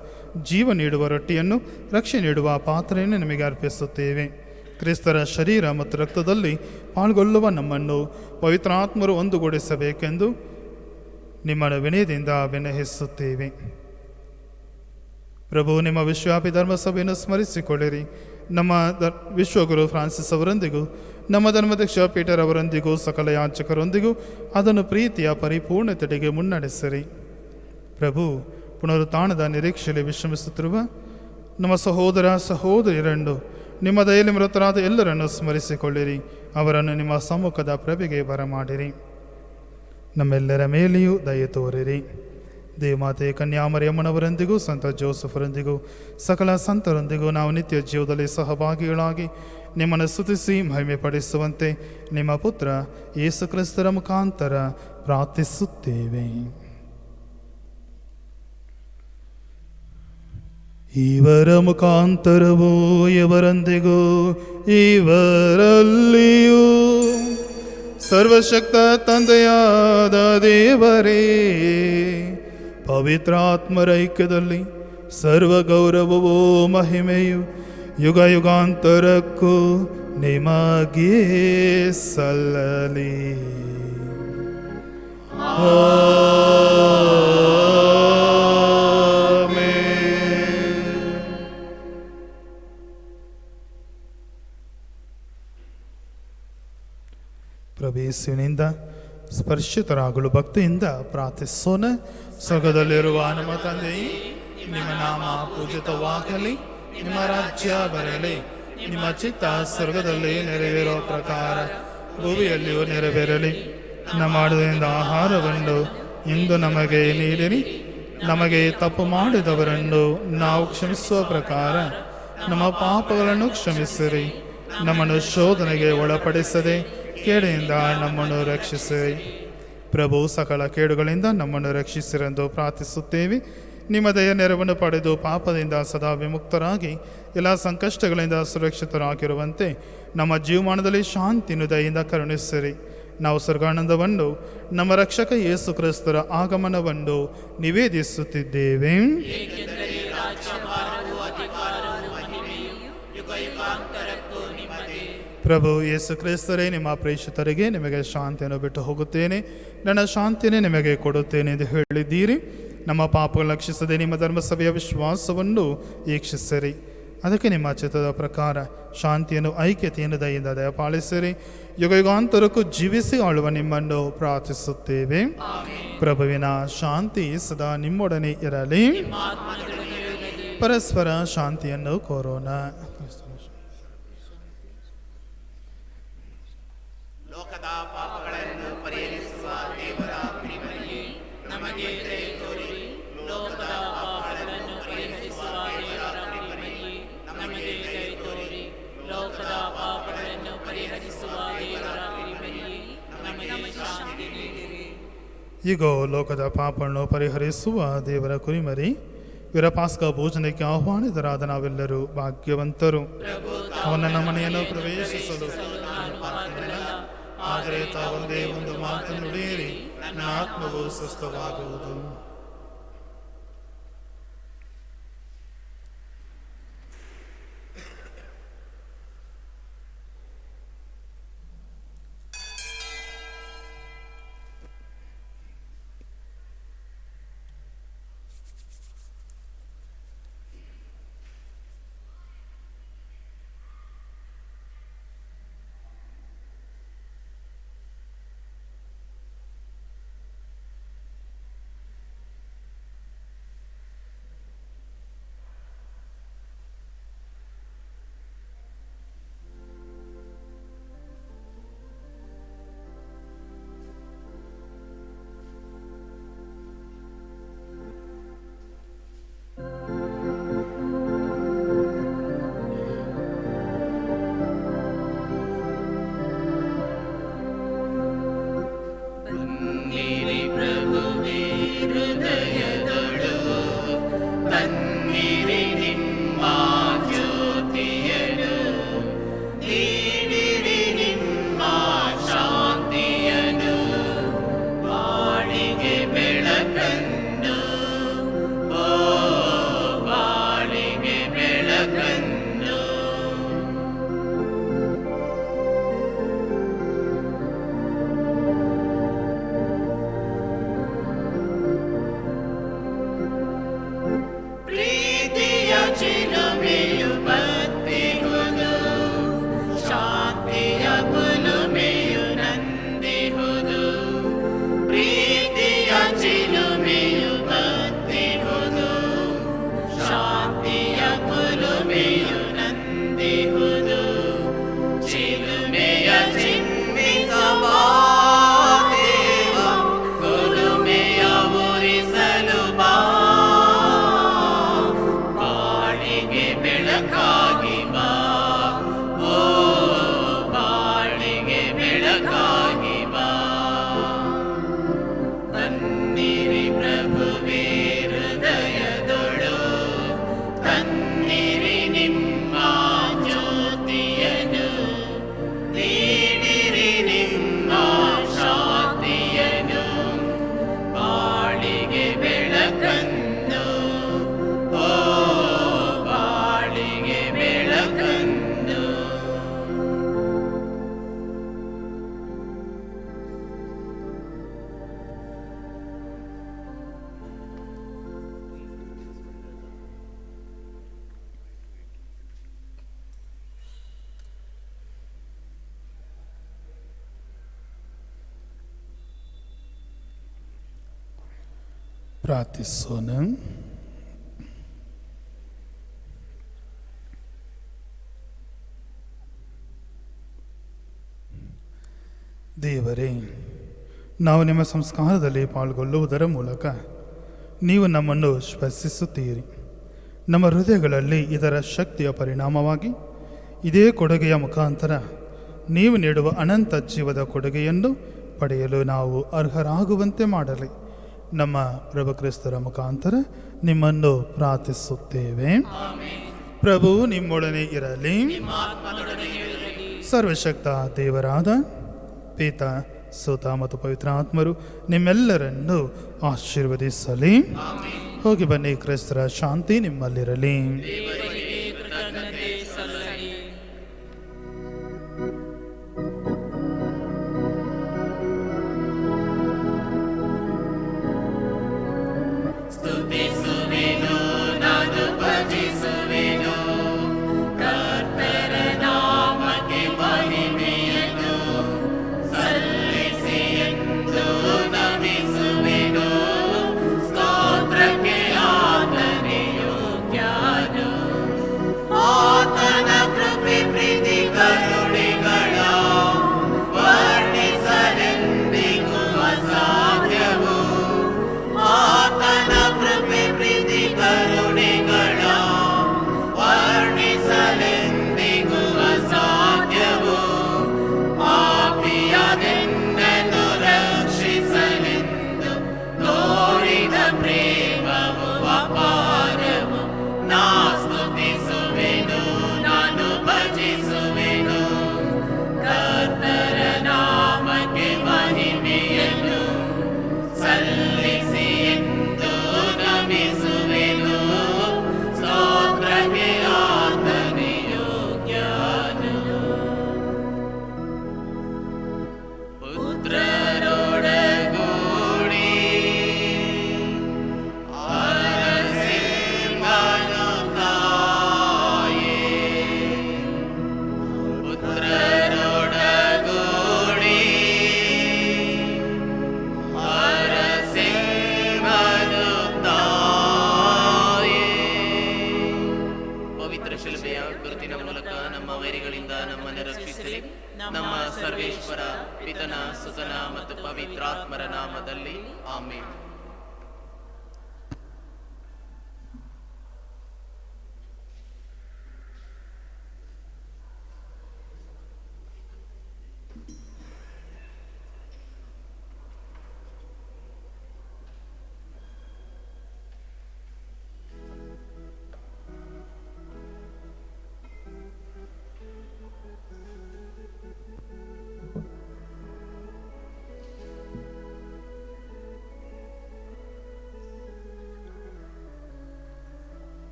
ಜೀವ ನೀಡುವ ರೊಟ್ಟಿಯನ್ನು, ರಕ್ಷೆ ನೀಡುವ ಪಾತ್ರೆಯನ್ನು ನಿಮಗೆ ಅರ್ಪಿಸುತ್ತೇವೆ. ಕ್ರಿಸ್ತರ ಶರೀರ ಮತ್ತು ರಕ್ತದಲ್ಲಿ ಪಾಲ್ಗೊಳ್ಳುವ ನಮ್ಮನ್ನು ಪವಿತ್ರಾತ್ಮರು ಒಂದುಗೂಡಿಸಬೇಕೆಂದು ನಿಮ್ಮನ್ನು ವಿನಯದಿಂದ ವಿನಯಿಸುತ್ತೇವೆ. ಪ್ರಭು, ನಿಮ್ಮ ವಿಶ್ವವ್ಯಾಪಿ ಧರ್ಮಸಭೆಯನ್ನು ಸ್ಮರಿಸಿಕೊಳ್ಳಿರಿ. ನಮ್ಮ ವಿಶ್ವಗುರು ಫ್ರಾನ್ಸಿಸ್ ಅವರೊಂದಿಗೂ, ನಮ್ಮ ಧರ್ಮಾಧ್ಯಕ್ಷ ಪೀಟರ್ ಅವರೊಂದಿಗೂ, ಸಕಲ ಯಾಚಕರೊಂದಿಗೂ ಅದನ್ನು ಪ್ರೀತಿಯ ಪರಿಪೂರ್ಣತೆಗೆ ಮುನ್ನಡೆಸಿರಿ. ಪ್ರಭು, ಪುನರುತ್ಥಾನದ ನಿರೀಕ್ಷೆಯಲ್ಲಿ ವಿಶ್ರಮಿಸುತ್ತಿರುವ ನಮ್ಮ ಸಹೋದರ ಸಹೋದರಿಯರನ್ನು, ನಿಮ್ಮ ದಯೆಯಲ್ಲಿ ಮೃತರಾದ ಎಲ್ಲರನ್ನು ಸ್ಮರಿಸಿಕೊಳ್ಳಿರಿ. ಅವರನ್ನು ನಿಮ್ಮ ಸಮ್ಮುಖದ ಪ್ರಭೆಗೆ ಬರಮಾಡಿರಿ. ನಮ್ಮೆಲ್ಲರ ಮೇಲೆಯೂ ದಯೆ ತೋರಿರಿ. ದೇವಮಾತೆ ಕನ್ಯಾಮರಿಯಮ್ಮನವರೊಂದಿಗೂ, ಸಂತ ಜೋಸಫರೊಂದಿಗೂ, ಸಕಲ ಸಂತರೊಂದಿಗೂ ನಾವು ನಿತ್ಯ ಜೀವದಲ್ಲಿ ಸಹಭಾಗಿಗಳಾಗಿ ನಿಮ್ಮನ್ನು ಸ್ತುತಿಸಿ ಮಹಿಮೆ ಪಡಿಸುವಂತೆ ನಿಮ್ಮ ಪುತ್ರ ಯೇಸು ಕ್ರಿಸ್ತರ ಮುಖಾಂತರ ಪ್ರಾರ್ಥಿಸುತ್ತೇವೆ. ಇವರ ಮುಖಾಂತರವೂ ಇವರೊಂದಿಗೂ ಇವರಲ್ಲಿಯೂ ಸರ್ವಶಕ್ತ ತಂದೆಯಾದ ದೇವರೇ, ಪವಿತ್ರಾತ್ಮರ ಐಕ್ಯದಲ್ಲಿ ಸರ್ವ ಗೌರವವೂ ಮಹಿಮೆಯು ಯುಗ ಯುಗಾಂತರಕ್ಕೂ ನಿಮಗೆ ಸಲ್ಲಲಿ. ಪ್ರವೇಶಿನಿಂದ ಸ್ಪರ್ಶಿತರಾಗಲು ಭಕ್ತಿಯಿಂದ ಪ್ರಾರ್ಥಿಸೋಣ. ಸ್ವರ್ಗದಲ್ಲಿರುವ ನಮ್ಮ ತಂದೆಯೇ, ನಿಮ್ಮ ನಾಮ ಪೂಜಿತವಾಗಲಿ, ನಿಮ್ಮ ರಾಜ್ಯ ಬರಲಿ, ನಿಮ್ಮ ಚಿತ್ತ ಸ್ವರ್ಗದಲ್ಲಿ ನೆರವೇರೋ ಪ್ರಕಾರ ಭೂಮಿಯಲ್ಲಿಯೂ ನೆರವೇರಲಿ. ನಮ್ಮ ಮಾಡದಿಂದ ಆಹಾರವನ್ನು ಇಂದು ನಮಗೆ ನೀಡಿರಿ. ನಮಗೆ ತಪ್ಪು ಮಾಡಿದವರನ್ನು ನಾವು ಕ್ಷಮಿಸುವ ಪ್ರಕಾರ ನಮ್ಮ ಪಾಪಗಳನ್ನು ಕ್ಷಮಿಸಿರಿ. ನಮ್ಮನ್ನು ಶೋಧನೆಗೆ ಒಳಪಡಿಸದೆ ಕೇಡಿನಿಂದ ನಮ್ಮನ್ನು ರಕ್ಷಿಸಿರಿ. ಪ್ರಭು, ಸಕಲ ಕೇಡುಗಳಿಂದ ನಮ್ಮನ್ನು ರಕ್ಷಿಸಿರೆಂದು ಪ್ರಾರ್ಥಿಸುತ್ತೇವೆ. ನಿಮ್ಮ ದಯ ನೆರವನ್ನು ಪಡೆದು ಪಾಪದಿಂದ ಸದಾ ವಿಮುಕ್ತರಾಗಿ ಎಲ್ಲ ಸಂಕಷ್ಟಗಳಿಂದ ಸುರಕ್ಷಿತರಾಗಿರುವಂತೆ ನಮ್ಮ ಜೀವಮಾನದಲ್ಲಿ ಶಾಂತಿಯನ್ನು ದಯೆಯಿಂದ ಕರುಣಿಸಿರಿ. ನಾವು ಸ್ವರ್ಗಾನಂದವನ್ನು, ನಮ್ಮ ರಕ್ಷಕ ಯೇಸು ಕ್ರಿಸ್ತರ ಆಗಮನವನ್ನು ನಿವೇದಿಸುತ್ತಿದ್ದೇವೆ. ಪ್ರಭು ಯೇಸು ಕ್ರಿಸ್ತರೇ, ನಿಮ್ಮ ಪ್ರೇಷಿತರಿಗೆ ನಿಮಗೆ ಶಾಂತಿಯನ್ನು ಬಿಟ್ಟು ಹೋಗುತ್ತೇನೆ, ನನ್ನ ಶಾಂತಿಯನ್ನೇ ನಿಮಗೆ ಕೊಡುತ್ತೇನೆ ಎಂದು ಹೇಳಿದ್ದೀರಿ. ನಮ್ಮ ಪಾಪಗಳನ್ನು ಲಕ್ಷಿಸದೆ ನಿಮ್ಮ ಧರ್ಮಸಭೆಯ ವಿಶ್ವಾಸವನ್ನು ವೀಕ್ಷಿಸಿರಿ. ಅದಕ್ಕೆ ನಿಮ್ಮ ಚಿತ್ತದ ಪ್ರಕಾರ ಶಾಂತಿಯನ್ನು, ಐಕ್ಯತೆಯನ್ನು ದಯೆಯಿಂದ ದಯಪಾಲಿಸಿರಿ. ಯುಗ ಯುಗಾಂತರಕ್ಕೂ ಜೀವಿಸಿ ಆಳುವ ನಿಮ್ಮನ್ನು ಪ್ರಾರ್ಥಿಸುತ್ತೇವೆ. ಪ್ರಭುವಿನ ಶಾಂತಿ ಸದಾ ನಿಮ್ಮೊಡನೆ ಇರಲಿ. ಪರಸ್ಪರ ಶಾಂತಿಯನ್ನು ಕೋರೋಣ. ಲೋಕದ ಪಾಪಗಳನ್ನು ಪರಿಹರಿಸುವ ದೇವರ ಕೃಪೆಯೇ ನಮಗೆ ದಯೆ ತೋರಿರಿ. ಲೋಕದ ಪಾಪಗಳನ್ನು ಪರಿಹರಿಸುವ ದೇವರ ಕೃಪೆಯೇ ನಮಗೆ ದಯೆ ತೋರಿರಿ. ಲೋಕದ ಪಾಪಗಳನ್ನು ಪರಿಹರಿಸುವ ದೇವರ ಕೃಪೆಯೇ ನಮಗೆ ಶಾಂತಿ ನೀಡಿರಿ. ಈಗೋ ಲೋಕದ ಪಾಪವನ್ನು ಪರಿಹರಿಸುವ ದೇವರ ಕುರಿಮರಿ ವೀರಪಾಸ್ಕ ಭೋಜನಕ್ಕೆ ಆಹ್ವಾನಿತರಾದ ನಾವೆಲ್ಲರೂ ಭಾಗ್ಯವಂತರು. ಅವನ ಮನೆಯನ್ನು ಪ್ರವೇಶಿಸಲು ಆದರೆ ತಾವೊಂದೇ ಒಂದು ಮಾತನ್ನು ನುಡಿಯಿರಿ, ನನ್ನ ಆತ್ಮವು ಸ್ವಸ್ಥವಾಗುವುದು. ಬಾಳಿಗೆ ಬೆಳಕಾಗಿ ಬಾ, ಓ ಬಾಳಿಗೆ ಬೆಳಕಾಗಿ ಬಾ. ತನ್ನಿರಿ ಪ್ರಭುವೇ ಹೃದಯದೊಳು, ತನ್ನಿರಿ ನಿಮ್ಮ ಜ್ಯೋತಿಯನು, ನೀಡಿರಿ ನಿಮ್ಮ ಶಾಂತಿಯನು, ಬಾಳಿಗೆ ಬೆಳಕನ್ನು, ಓ ಬಾಳಿಗೆ ಬೆಳಕನ್ನು. ಪ್ರಾರ್ಥಿಸೋಣ. ದೇವರೇ, ನಾವು ನಿಮ್ಮ ಸಂಸ್ಕಾರದಲ್ಲಿ ಪಾಲ್ಗೊಳ್ಳುವುದರ ಮೂಲಕ ನೀವು ನಮ್ಮನ್ನು ಸ್ಪರ್ಶಿಸುತ್ತೀರಿ. ನಮ್ಮ ಹೃದಯಗಳಲ್ಲಿ ಇದರ ಶಕ್ತಿಯ ಪರಿಣಾಮವಾಗಿ ಇದೇ ಕೊಡುಗೆಯ ಮುಖಾಂತರ ನೀವು ನೀಡುವ ಅನಂತ ಜೀವದ ಕೊಡುಗೆಯನ್ನು ಪಡೆಯಲು ನಾವು ಅರ್ಹರಾಗುವಂತೆ ಮಾಡಲಿ. ನಮ್ಮ ಪ್ರಭು ಕ್ರಿಸ್ತರ ಮುಖಾಂತರ ನಿಮ್ಮನ್ನು ಪ್ರಾರ್ಥಿಸುತ್ತೇವೆ. ಪ್ರಭು ನಿಮ್ಮೊಡನೆ ಇರಲಿ. ಸರ್ವಶಕ್ತ ದೇವರಾದ ಪಿತ, ಸುತ ಮತ್ತು ಪವಿತ್ರಾತ್ಮರು ನಿಮ್ಮೆಲ್ಲರನ್ನು ಆಶೀರ್ವದಿಸಲಿ. ಹೋಗಿ ಬನ್ನಿ, ಕ್ರಿಸ್ತರ ಶಾಂತಿ ನಿಮ್ಮಲ್ಲಿರಲಿ. ಸ್ತುತಿಸುವೆನು, ನಾನು ಭಜಿಸುವೆನು, ಕರ್ತನ ನಾಮಕ್ಕೆ ಮಹಿಮೆಯನ್ನು ಸಲ್ಲಿಸಿ ಎಂದು ನಮಿಸುವೆನು. ಸ್ತೋತ್ರಕ್ಕೆ ಆತನೇ ಯೋಗ್ಯನು, ಆತನ ಕೃಪೆ ಪ್ರೀತಿ ಕರುಣೆಗಳ ವರ್ಣಿಸಲೆಂದಿಗೂ ಅಸಾಧ್ಯವು. ಆತನ ಕೃಪೆ ಪ್ರೀತಿ ಕರುಣೆಗಳ ವರ್ಣಿಸಲೆಂದಿಗೂ ಅಸಾಧ್ಯವು. ಪಾಪಿಯಾದೆನ್ನನ್ನು ರಕ್ಷಿಸಲೆಂದು ತೋರಿದ ಪ್ರೇಮವು ಅಪಾರವು. ನಾ ಸ್ತುತಿಸುವೆನು, ನಾನು ಭಜಿಸುವೆನು, ಕರ್ತರ ನಾಮಕ್ಕೆ ಮಹಿಮೆಯನ್ನು ಸಲ್ಲಿಸಿ ಎಂದು ನಮಿಸುವೆನು. ಸ್ತೋತ್ರಕ್ಕೆ ಆತನೇ ಯೋಗ್ಯನು. ಪುತ್ರರೊಡಗೂಡಿ ಅರಸಿಂಹನು ತಾಯೇ, ಪುತ್ರರೊಡಗೂಡಿ ಅರಸಿಂಹನು ತಾಯೇ. ಪವಿತ್ರ ಶಿಲುಬೆಯ ಗುರುತಿನ ಮೂಲಕ ನಮ್ಮ ವೈರಿಗಳಿಂದ ನಮ್ಮನ್ನು ರಕ್ಷಿಸಲಿ. ನಮ್ಮ ಸರ್ವೇಶ್ವರ ಪಿತನ, ಸುತನ ಮತ್ತು ಪವಿತ್ರಾತ್ಮರ ನಾಮದಲ್ಲಿ ಆಮೆನ್.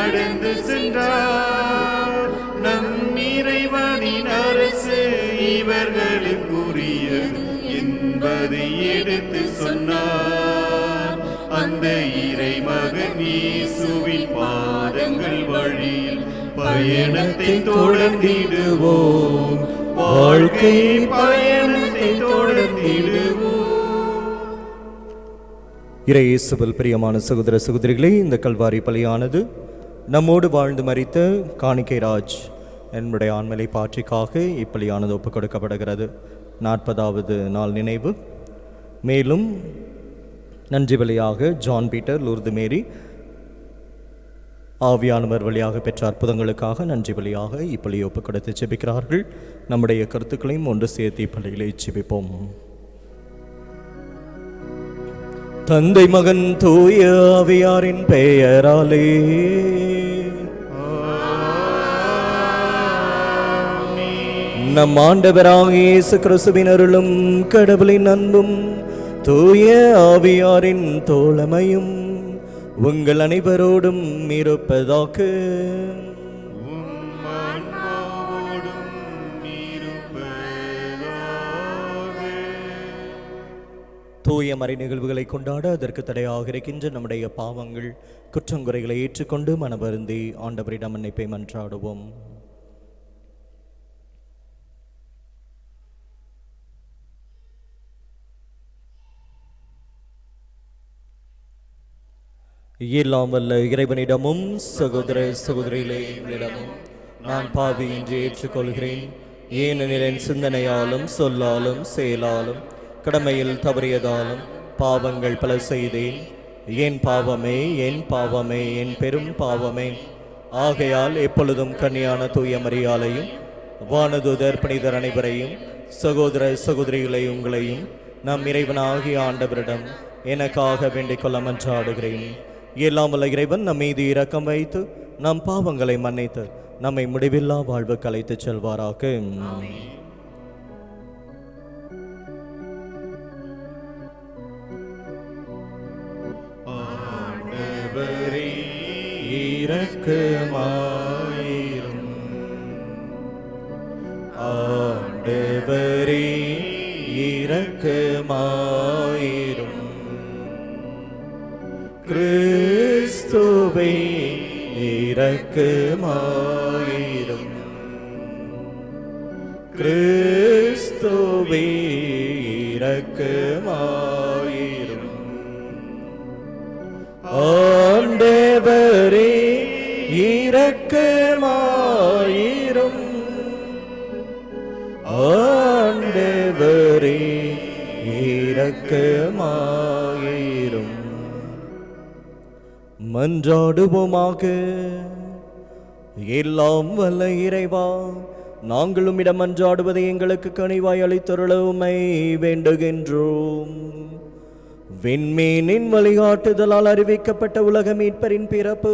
நடந்து சென்றார். நம் இறைவனின் அரசு இவர்களுக்குரியது என்பதை எடுத்து சொன்னார். அந்த இறைமகன் இயேசுவின் பாதங்கள் வழியில் பயணத்தை தொடர்ந்திடுவோம். வாழ்க்கை பயணத்தை தொடர்ந்திடுவோம். இறையேசுவில் பிரியமான சகோதர சகோதரிகளே, இந்த கல்வாரி பலியானது நம்மோடு வாழ்ந்து மரித்த காணிக்கை ராஜ் என்னுடைய ஆண்மலை பாற்றிக்காக இப்பலியானது ஒப்புக் கொடுக்கப்படுகிறது. 40வது நாள் நினைவு. மேலும் நன்றி பலியாக ஜான் பீட்டர், லூர்து மேரி ஆவியானவர் வழியாக பெற்ற அற்புதங்களுக்காக நன்றி பலியாக இப்பலியை ஒப்புக் கொடுத்து ஜெபிக்கிறார்கள். நம்முடைய கருத்துக்களையும் ஒன்று சேர்த்து இப்பலிகளை ஜெபிப்போம். தந்தை மகன் தூய ஆவியாரின் பெயராலே நம் ஆண்டவராகிய இயேசு கிறிஸ்துவின் அருளும் கடவுளின் அன்பும் தூய ஆவியாரின் தோழமையும் உங்கள் அனைவரோடும் இருப்பதாக. தூய மறை நிகழ்வுகளை கொண்டாட அதற்கு தடையாக இருக்கின்ற நம்முடைய பாவங்கள் குற்றங்குறைகளை ஏற்றுக்கொண்டு மனவருந்தி ஆண்டவரிடம் மன்னிப்பை மன்றாடுவோம். எல்லாம் வல்ல இறைவனிடமும் சகோதர சகோதரிகளிடமும் நான் பாவி என்று ஏற்றுக்கொள்கிறேன். ஏனெனில் என் சிந்தனையாலும் சொல்லாலும் செயலாலும் கடமையில் தவறியதாலும் பாவங்கள் பல செய்தேன். என் பாவமே, என் பாவமே, என் பெரும் பாவமே. ஆகையால் எப்பொழுதும் கன்னியான தூய மரியாளையும் வானதூதர் புனிதர் அனைவரையும் சகோதர சகோதரிகளை உங்களையும் நம் இறைவனாகிய ஆண்டவரிடம் எனக்காக வேண்டிக் கொள்ள மன்றாடுகிறேன். எல்லாம் வல்ல இறைவன் நம் மீது இரக்கம் வைத்து நம் பாவங்களை மன்னித்து நம்மை முடிவில்லா வாழ்வுக்கு அழைத்துச் செல்வாராக. ஆண்டவரே இரக்கமாயிரும். ஆண்டவரே இரக்கமாயிரும். கிறிஸ்துவே இரக்கமாயிரும். கிறிஸ்துவே இரக்கமாயிரும். ஆண்டவரே இரக்கமாயிரும். ஆண்டவரே இரக்கமாயிரும். மன்றாடுவோமாக. எல்லாம் வல்ல இறைவா, நாங்கள் உம்மிடம் மன்றாடுவதை எங்களுக்கு கனிவாய் அளித்தருள உம்மை வேண்டுகின்றோம். விண்மீனின் வழிகாட்டுதலால் அறிவிக்கப்பட்ட உலக மீட்பரின் பிறப்பு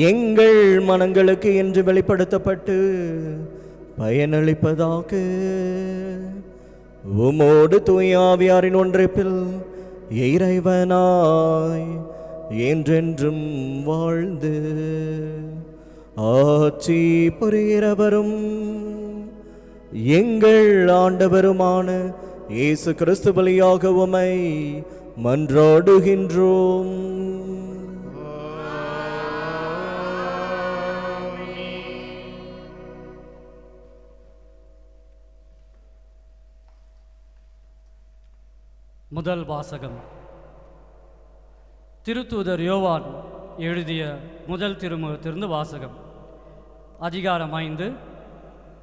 எங்கள் மனங்களுக்கு என்று வெளிப்படுத்தப்பட்டு பயனளிப்பதாக. உமோடு தூய ஆவியாரின் ஒன்றிப்பில் இறைவனாய் என்றென்றும் வாழ்ந்து ஆட்சி புரிகிறவரும் எங்கள் ஆண்டவருமான இயேசு கிறிஸ்து வழியாக உம்மை மன்றாடுகின்றோம். முதல் வாசகம். திருத்தூதர் யோவான் எழுதிய முதல் திருமுகத்திலிருந்து வாசகம். அதிகாரம் 5,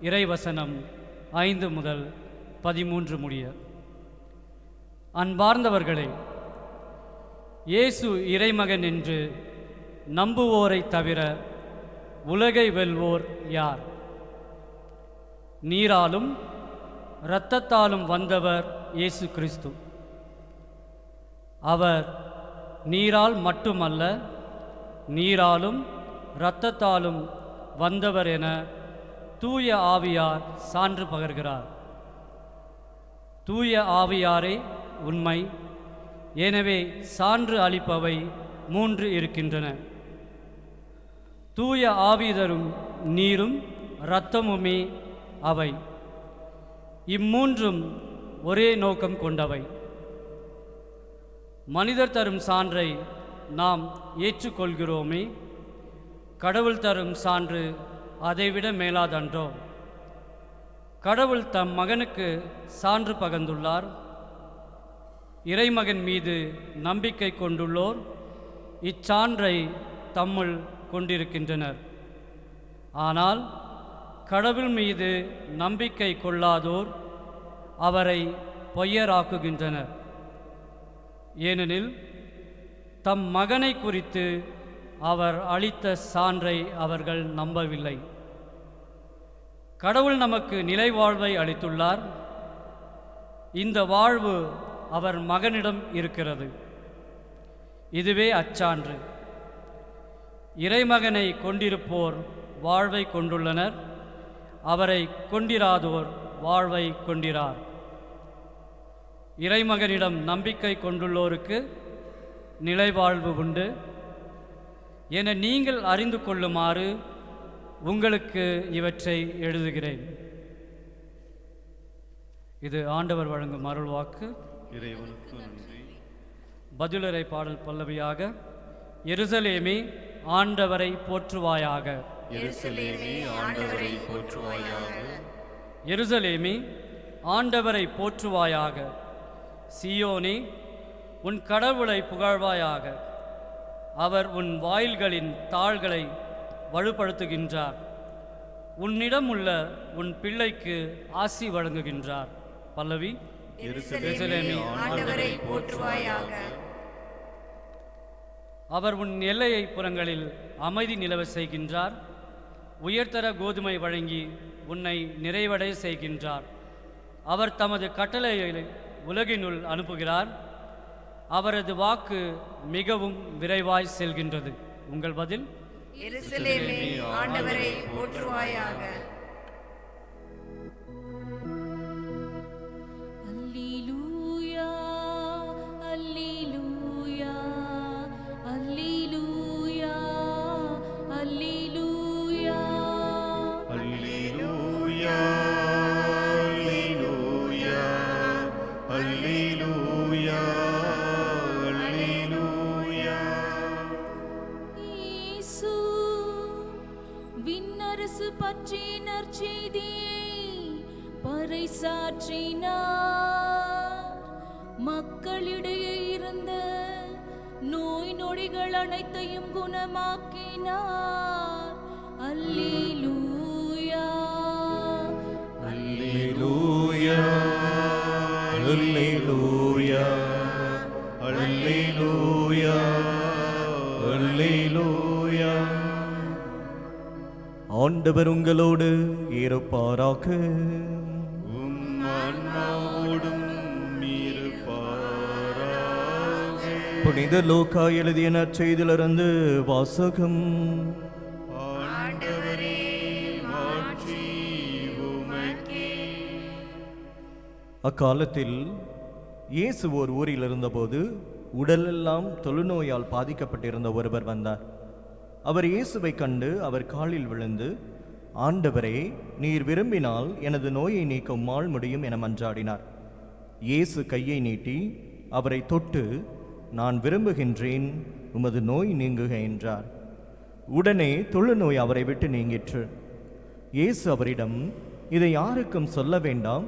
இறைவசனம் 5 முதல் 13 முடிய. அன்பார்ந்தவர்களே, இயேசு இறைமகன் என்று நம்புவோரை தவிர உலகை வெல்வோர் யார்? நீராலும் இரத்தத்தாலும் வந்தவர் இயேசு கிறிஸ்து. அவர் நீரால் மட்டுமல்ல, நீராலும் இரத்தத்தாலும் வந்தவர் என தூய ஆவியார் சான்று பகர்கிறார். தூய ஆவியாரே உண்மை. எனவே சான்று அளிப்பவை 3 இருக்கின்றன. தூய ஆவி தரும் நீரும் இரத்தமுமே அவை. இம்மூன்றும் ஒரே நோக்கம் கொண்டவை. மனிதர் தரும் சான்றை நாம் ஏற்றுக்கொள்கிறோமே, கடவுள் தரும் சான்று அதைவிட மேலாதன்றோ? கடவுள் தம் மகனுக்கு சான்று பகர்ந்துள்ளார். இறைமகன் மீது நம்பிக்கை கொண்டுள்ளோர் இச்சான்றை தம்முள் கொண்டிருக்கின்றனர். ஆனால் கடவுள் மீது நம்பிக்கை கொள்ளாதோர் அவரை பொய்யராக்குகின்றனர். ஏனெனில் தம் மகனை குறித்து அவர் அளித்த சான்றை அவர்கள் நம்பவில்லை. கடவுள் நமக்கு நிலை வாழ்வை அளித்துள்ளார். இந்த வாழ்வு அவர் மகனிடம் இருக்கிறது. இதுவே அச்சான்று. இறைமகனை கொண்டிருப்போர் வாழ்வை கொண்டுள்ளனர், அவரை கொண்டிராதோர் வாழ்வை கொண்டிரார். இறைமகனிடம் நம்பிக்கை கொண்டுள்ளோருக்கு நிலைவாழ்வு உண்டு என நீங்கள் அறிந்து கொள்ளுமாறு உங்களுக்கு இவற்றை எழுதுகிறேன். இது ஆண்டவர் வழங்கும் அருள்வாக்கு. இறைவனுக்கு நன்றி. பதிலுரை பாடல் பல்லவியாக: எருசலேமே ஆண்டவரை போற்றுவாயாக. எருசலேமே ஆண்டவரை போற்றுவாயாக. எருசலேமே ஆண்டவரை போற்றுவாயாக. சீயோனே உன் கடவுளை புகழ்வாயாக. அவர் உன் வாயில்களின் தாள்களை வலுப்படுத்துகின்றார். உன்னிடம் உள்ள உன் பிள்ளைக்கு ஆசி வழங்குகின்றார். பல்லவி: எருசலேமே ஆண்டவரை போற்றுவாயாக. அவர் உன் எல்லையை புறங்களில் அமைதி நிலவ செய்கின்றார். உயர்தர கோதுமை வழங்கி உன்னை நிறைவடைய செய்கின்றார். அவர் தமது கட்டளையை உலகினுள் அனுப்புகிறார். அவரது வாக்கு மிகவும் விரைவாய் செல்கின்றது. உங்கள் பதில்: எருசலேமே ஆண்டவரை போற்றுவாயாக. அல்லேலூயா அல்லேலூயா அல்லேலூயா அல்லேலூயா அல்லேலூயா அல்லேலூயா அல்லேலூயா அல்லேலூயா. இயேசு விண்ணரசு பற்றிய நற்செய்தியை பறைசாற்றினார். மக்களிடையே இருந்த நோய் நொடிகள் அனைத்தையும் குணமாக்கினார். அல்லேலூயா அல்லேலூயா அல்லேலூயா அல்லேலூயா அல்லேலூயா. ஆண்டவர் உங்களோடு இருப்பாராக. உம் ஆன்மாவோடும் இருப்பாராக. புனித லூக்கா எழுதிய நற்செய்தியிலிருந்து வாசகம். ஆண்டவரே மாட்சி உமக்கே. அக்காலத்தில் இயேசு ஓர் ஊரில் இருந்தபோது உடலெல்லாம் தொழுநோயால் பாதிக்கப்பட்டிருந்த ஒருவர் வந்தார். அவர் இயேசுவை கண்டு அவர் காலில் விழுந்து, ஆண்டவரே, நீர் விரும்பினால் எனது நோயை நீக்க உம்மால் முடியும் என மன்றாடினார். இயேசு கையை நீட்டி அவரை தொட்டு, நான் விரும்புகின்றேன், உமது நோய் நீங்குக என்றார். உடனே தொழுநோய் அவரை விட்டு நீங்கிற்று. இயேசு அவரிடம், இதை யாருக்கும் சொல்ல வேண்டாம்,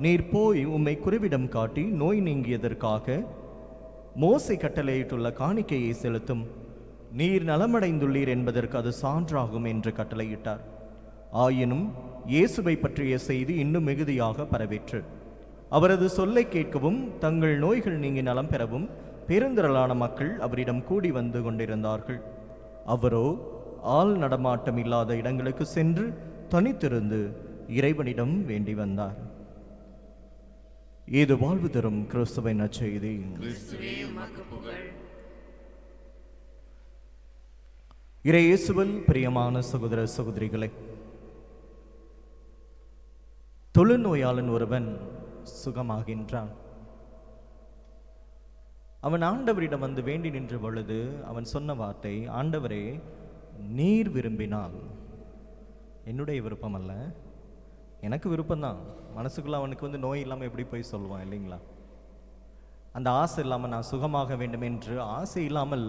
நீர் போய் உம்மை குருவிடம் காட்டி நோய் நீங்கியதற்காக மோசே கட்டளையிட்டுள்ள காணிக்கையை செலுத்தும். நீர் நலமடைந்துள்ளீர் என்பதற்கு அது சான்றாகும் என்று கட்டளையிட்டார். ஆயினும் இயேசுவை பற்றிய செய்தி இன்னும் மிகுதியாக பரவிற்று. அவரது சொல்லை கேட்கவும் தங்கள் நோய்கள் நீங்கி நலம் பெறவும் பெருந்திரளான மக்கள் அவரிடம் கூடி வந்து கொண்டிருந்தார்கள். அவரோ ஆள் நடமாட்டம் இல்லாத இடங்களுக்கு சென்று தனித்திருந்து இறைவனிடம் வேண்டி வந்தார். இது வாழ்வு தரும் கிறிஸ்துவின் நற்செய்தி. இறை இயேசுவில் பிரியமான சகோதர சகோதரிகளே, தொழுநோயாளன் ஒருவன் சுகமாகின்றான். அவன் ஆண்டவரிடம் வந்து வேண்டி நின்ற பொழுது அவன் சொன்ன வார்த்தை, ஆண்டவரே, நீர் விரும்பினால், என்னுடைய விருப்பம் அல்ல, எனக்கு விருப்பம்தான். மனசுக்குள்ள அவனுக்கு வந்து நோய் இல்லாமல் எப்படி போய் சொல்லுவான் இல்லைங்களா? அந்த ஆசை இல்லாமல் நான் சுகமாக வேண்டும் என்று ஆசை இல்லாமல்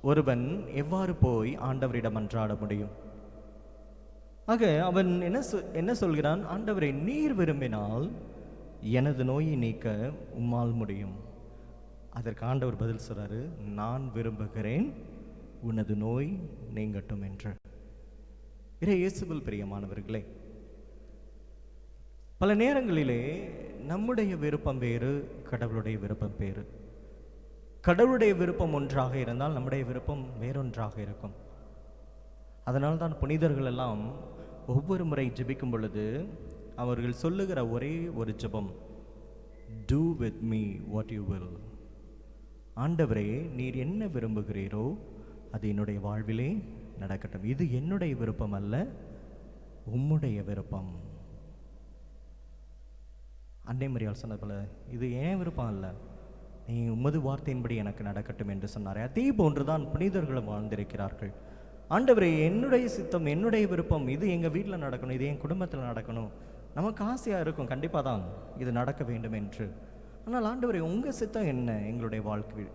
ஒருவன் எவ்வாறு போய் ஆண்டவரிடம் அன்றாட முடியும்? ஆக அவன் என்ன சொல்கிறான்? ஆண்டவரை, நீர் விரும்பினால் எனது நோயை நீக்க உம்மால் முடியும். அதற்கு ஆண்டவர் பதில் சொல்றாரு, நான் விரும்புகிறேன், உனது நோய் நீங்கட்டும் என்று. இயேசுவில் பிரியமானவர்களே, பல நேரங்களிலே நம்முடைய விருப்பம் வேறு, கடவுளுடைய விருப்பம் வேறு. கடவுளுடைய விருப்பம் ஒன்றாக இருந்தால் நம்முடைய விருப்பம் வேறொன்றாக இருக்கும். அதனால்தான் புனிதர்கள் எல்லாம் ஒவ்வொரு முறை ஜெபிக்கும் பொழுது அவர்கள் சொல்லுகிற ஒரே ஒரு ஜெபம், do with me what you will. ஆண்டவரே, நீர் என்ன விரும்புகிறீரோ அது என்னுடைய வாழ்விலே நடக்கட்டும். இது என்னுடைய விருப்பம் அல்ல, உம்முடைய விருப்பம். அன்னை மரியாள் சொன்னது போல, இது ஏன் விருப்பம் அல்ல, நீ உமது வார்த்தையின்படி எனக்கு நடக்கட்டும் என்று சொன்னார். அதே போன்றுதான் புனிதர்களும் வாழ்ந்திருக்கிறார்கள். ஆண்டவரே, என்னுடைய சித்தம், என்னுடைய விருப்பம், இது எங்கள் வீட்டில் நடக்கணும், இது என் குடும்பத்தில் நடக்கணும். நமக்கு ஆசையாக இருக்கும், கண்டிப்பாக தான் இது நடக்க வேண்டும் என்று. ஆனால் ஆண்டவரே, உங்கள் சித்தம் என்ன எங்களுடைய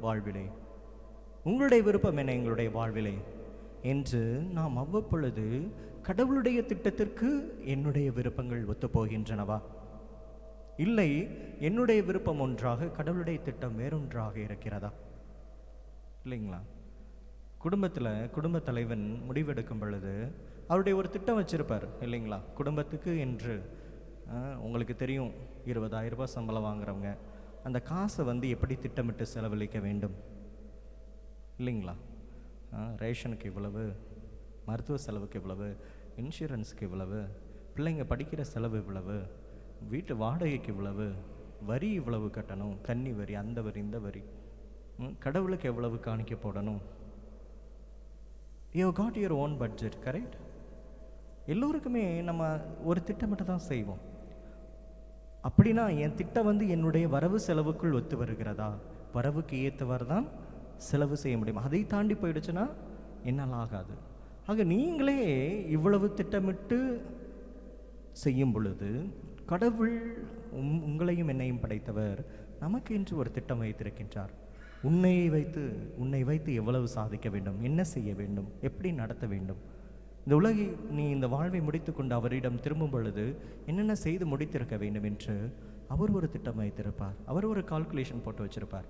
வாழ்விலே, உங்களுடைய விருப்பம் என்ன எங்களுடைய வாழ்விலே என்று நாம் அவ்வப்பொழுது கடவுளுடைய திட்டத்திற்கு என்னுடைய விருப்பங்கள் ஒத்துப்போகின்றனவா, இல்லை என்னுடைய விருப்பம் ஒன்றாக கடவுளுடைய திட்டம் வேறொன்றாக இருக்கிறதா? இல்லைங்களா? குடும்பத்தில் குடும்ப தலைவன் முடிவெடுக்கும் பொழுது அவருடைய ஒரு திட்டம் வச்சிருப்பார் இல்லைங்களா? குடும்பத்துக்கு என்று உங்களுக்கு தெரியும், 20,000 ரூபாய் சம்பளம் வாங்குறவங்க அந்த காசை வந்து எப்படி திட்டமிட்டு செலவழிக்க வேண்டும் இல்லைங்களா? ரேஷனுக்கு இவ்வளவு, மருத்துவ செலவுக்கு இவ்வளவு, இன்சூரன்ஸுக்கு இவ்வளவு, பிள்ளைங்க படிக்கிற செலவு இவ்வளவு, வீட்டு வாடகைக்கு இவ்வளவு, வரி இவ்வளவு கட்டணும், தண்ணி வரி, அந்த வரி, இந்த வரி, கடவுளுக்கு எவ்வளவு காணிக்க போடணும். You got your own budget, correct? எல்லோருக்குமே நம்ம ஒரு திட்டமிட்டு தான் செய்வோம். அப்படின்னா என் திட்டம் வந்து என்னுடைய வரவு செலவுக்குள் ஒத்து வருகிறதா? வரவுக்கு ஏற்றவாறு தான் செலவு செய்ய முடியும். அதை தாண்டி போயிடுச்சுன்னா என்னால் ஆகாது. ஆக நீங்களே இவ்வளவு திட்டமிட்டு செய்யும் பொழுது கடவுள் உங்களையும் என்னையும் படைத்தவர் நமக்கு என்று ஒரு திட்டம் வைத்திருக்கின்றார். உன்னை வைத்து எவ்வளவு சாதிக்க வேண்டும், என்ன செய்ய வேண்டும், எப்படி நடத்த வேண்டும், இந்த உலகை நீ இந்த வாழ்வை முடித்து கொண்டு அவரிடம் திரும்பும் பொழுது என்னென்ன செய்து முடித்திருக்க வேண்டும் என்று அவர் ஒரு திட்டம் வைத்திருப்பார். அவர் ஒரு கால்குலேஷன் போட்டு வச்சிருப்பார்.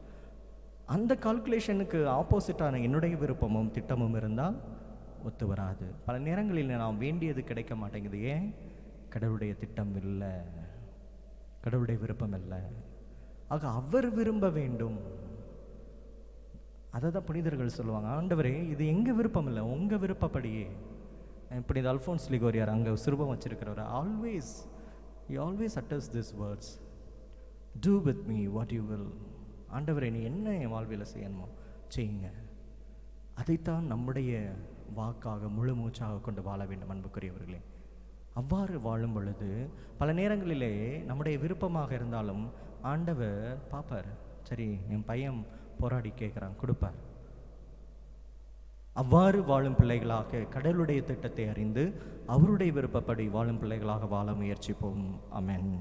அந்த கால்குலேஷனுக்கு ஆப்போசிட்டான என்னுடைய விருப்பமும் திட்டமும் இருந்தால் ஒத்து வராது. பல நேரங்களில் நாம் வேண்டியது கிடைக்க மாட்டேங்குது. ஏன்? கடவுளுடைய திட்டம் இல்லை, கடவுளுடைய விருப்பம் இல்லை. ஆக அவர் விரும்ப வேண்டும். அதை தான் புனிதர்கள் சொல்லுவாங்க, ஆண்டவரே, இது எங்கள் விருப்பம் இல்லை, உங்கள் விருப்பப்படியே. புனித அல்ஃபோன்ஸ் லிகோரியார் அங்கே சுரூபம் வச்சிருக்கிறவர் always utters this words, do with me what you will. ஆண்டவரே, நீ என்ன என் வாழ்வில் செய்யணுமோ செய்யுங்க. அதைத்தான் நம்முடைய வாக்காக முழு மூச்சாக கொண்டு வாழ வேண்டும் அன்புக்குரியவர்களே. அவ்வாறு வாழும் பொழுது பல நேரங்களிலே நம்முடைய விருப்பமாக இருந்தாலும் ஆண்டவர் பார்ப்பார், சரி என் பையன் போராடி கேட்குறான், கொடுப்பார். அவ்வாறு வாழும் பிள்ளைகளாக கடவுளுடைய திட்டத்தை அறிந்து அவருடைய விருப்பப்படி வாழும் பிள்ளைகளாக வாழ முயற்சிப்போம். ஆமென்.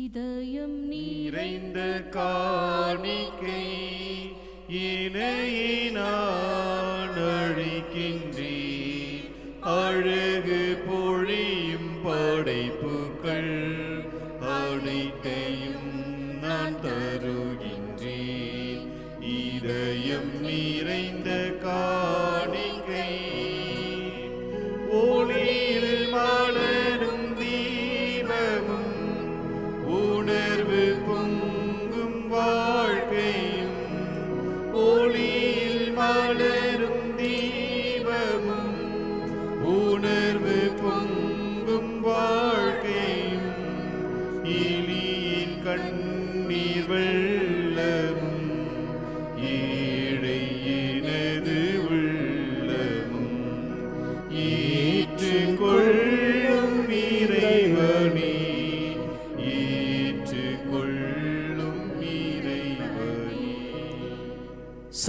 இதயம் நிறைந்த காணிக்கை இணையை நான் அழிக்கின்றேன், அழகு பொழியும் படைப்புகள் அனைத்தையும் நான் தருகின்றேன். இதயம் நிறைந்த காணிக்கை ஒளியில் மலரும் தீபமும் உணர்வு பொங்கும் வாழ்க்கையும், ஒளியில் மலரும் தீபமும் உணர்வு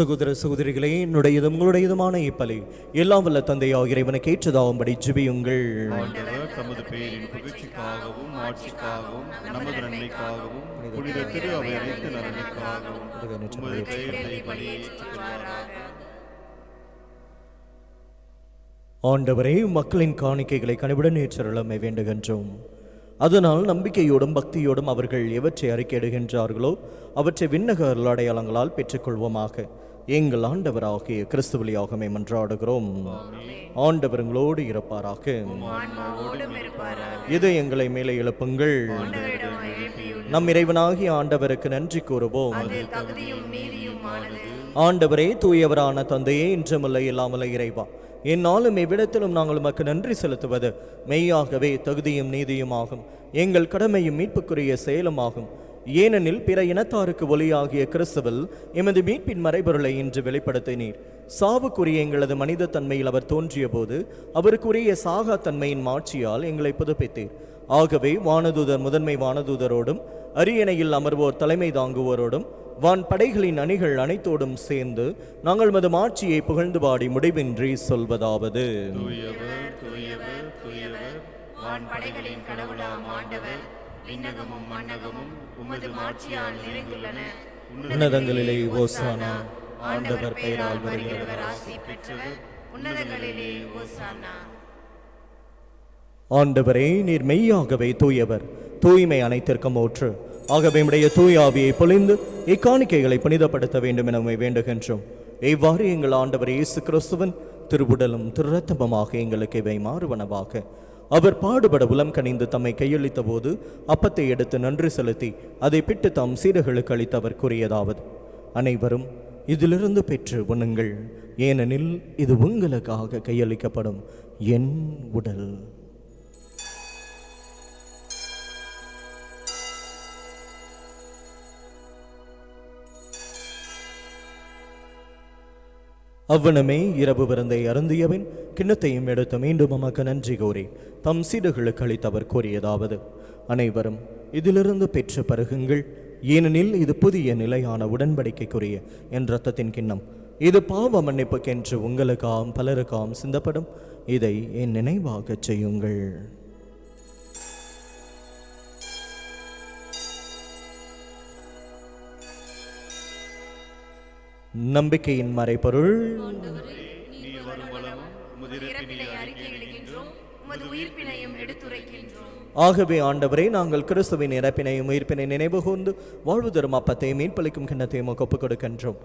சகோதர சகோதரிகளே, என்னுடையதும் உங்களுடையதுமான இப்பலி எல்லாம் வல்ல தந்தையாக இறைவனுக்கு ஏற்றதாகும்படி ஜெபியுங்கள். ஆண்டவர் தமது பெயரின் புகழ்ச்சிக்காகவும் ஆட்சிக்காகவும் நமது நன்மைக்காகவும் புனித திரு அவை அனைத்து நலனுக்காகவும் உமது கைகளை பலியேற்றுவாராக. ஆண்டவரே, மக்களின் காணிக்கைகளை கனிவுடன் ஏற்றருளமை வேண்டுகின்றோம். அதனால் நம்பிக்கையோடும் பக்தியோடும் அவர்கள் எவற்றை அறிக்கையிடுகின்றார்களோ அவற்றை விண்ணக அடையாளங்களால் பெற்றுக்கொள்வோமாக. எங்கள் ஆண்டவராகிய கிறிஸ்து வழியாகவே மன்றாடுகிறோம். ஆண்டவர் உங்களோடு இருப்பாராக. இதை எங்களை மேலே எழுப்புங்கள். நம் இறைவனாகிய ஆண்டவருக்கு நன்றி கூறுவோம். ஆண்டவரே, தூயவரான தந்தையே, இன்றமில்லை இல்லாமலை இறைவா, என்னாலும் எவ்விடத்திலும் நாங்கள் உமக்கு நன்றி செலுத்துவது மெய்யாகவே தகுதியும் நீதியுமாகும், எங்கள் கடமையும் மீட்புக்குரிய செயலுமாகும். ஏனெனில் பிற இனத்தாருக்கு ஒளியாகிய கிறிஸ்துவில் எமது மீட்பின் மறைபொருளை இன்று வெளிப்படுத்தினீர். சாவுக்குரிய எங்களது மனித தன்மையில் அவர் தோன்றிய போது அவருக்குரிய சாகா தன்மையின் மாட்சியால் எங்களை புதுப்பித்தீர். ஆகவே வானதூதர் முதன்மை வானதூதரோடும் அரியணையில் அமர்வோர் தலைமை தாங்குவோரோடும் வான் படைகளின் அணிகள் அனைத்தோடும் சேர்ந்து நாங்கள் மது மாட்சியை புகழ்ந்து பாடி முடிவின்றி சொல்வதாவது: தூயவர் தூயவர் தூயவர், வான் படைகளின் கடவுளாம் ஆண்டவர், விண்ணகமும் மண்ணகமும் உமது மாட்சியால் நிறைந்துள்ளன. உன்னதங்களிலே ஓசானா, ஆண்டவர் பெயரால் வருகிறவர் ஆசி பெற்றவர், உன்னதங்களிலே ஓசானா. ஆண்டவரே, நீர் மெய்யாகவே தூயவர், தூய்மை அனைத்திற்கும் ஊற்று. ஆகவே உடைய தூய ஆவியை பொழிந்து இக்காணிக்கைகளை புனிதப்படுத்த வேண்டும் என வேண்டுகின்றோம். இவ்வாறு எங்கள் ஆண்டவர் இயேசு கிறிஸ்துவின் திருவுடலும் திருரத்தமுமாக எங்களுக்கு இவை மாறுவனவாக. அவர் பாடுபட உலம் கனிந்து தம்மை கையளித்த போது அப்பத்தை எடுத்து நன்றி செலுத்தி அதை பிட்டு தாம் சீடர்களுக்கு அளித்து அவர் கூறியதாவது: அனைவரும் இதிலிருந்து பெற்று உண்ணுங்கள், ஏனெனில் இது உங்களுக்காக கையளிக்கப்படும் என் உடல். அவ்வனமே இரவு விருந்தை அருந்தியபின் கிண்ணத்தையும் எடுத்து மீண்டும் உமக்கு நன்றி கூறி தம் சீடர்களுக்கு அளித்தவர் கூறியதாவது: அனைவரும் இதிலிருந்து பெற்று பருகுங்கள், ஏனெனில் இது புதிய நிலையான உடன்படிக்கைக்குரிய என் இரத்தத்தின் கிண்ணம். இது பாவ மன்னிப்புக்கென்று உங்களுக்காம் பலருக்காம் சிந்தப்படும். இதை என் நினைவாக செய்யுங்கள். நம்பிக்கையின் மறைபொருள்: நீர் வரும் வளமும் உமது இறப்பினை அறிக்கையிடுகின்றோம், உமது உயிர்ப்பினையும் எடுத்துரைக்கின்றோம். ஆகவே ஆண்டவரே, நாங்கள் கிறிஸ்துவின் இறப்பினையும் உயிர்ப்பினை நினைவு கூர்ந்து வாழ்வு தரும் அப்பத்தையும் மீட்பளிக்கும் கிண்ணத்தையும் ஒப்புக் கொடுக்கின்றோம்.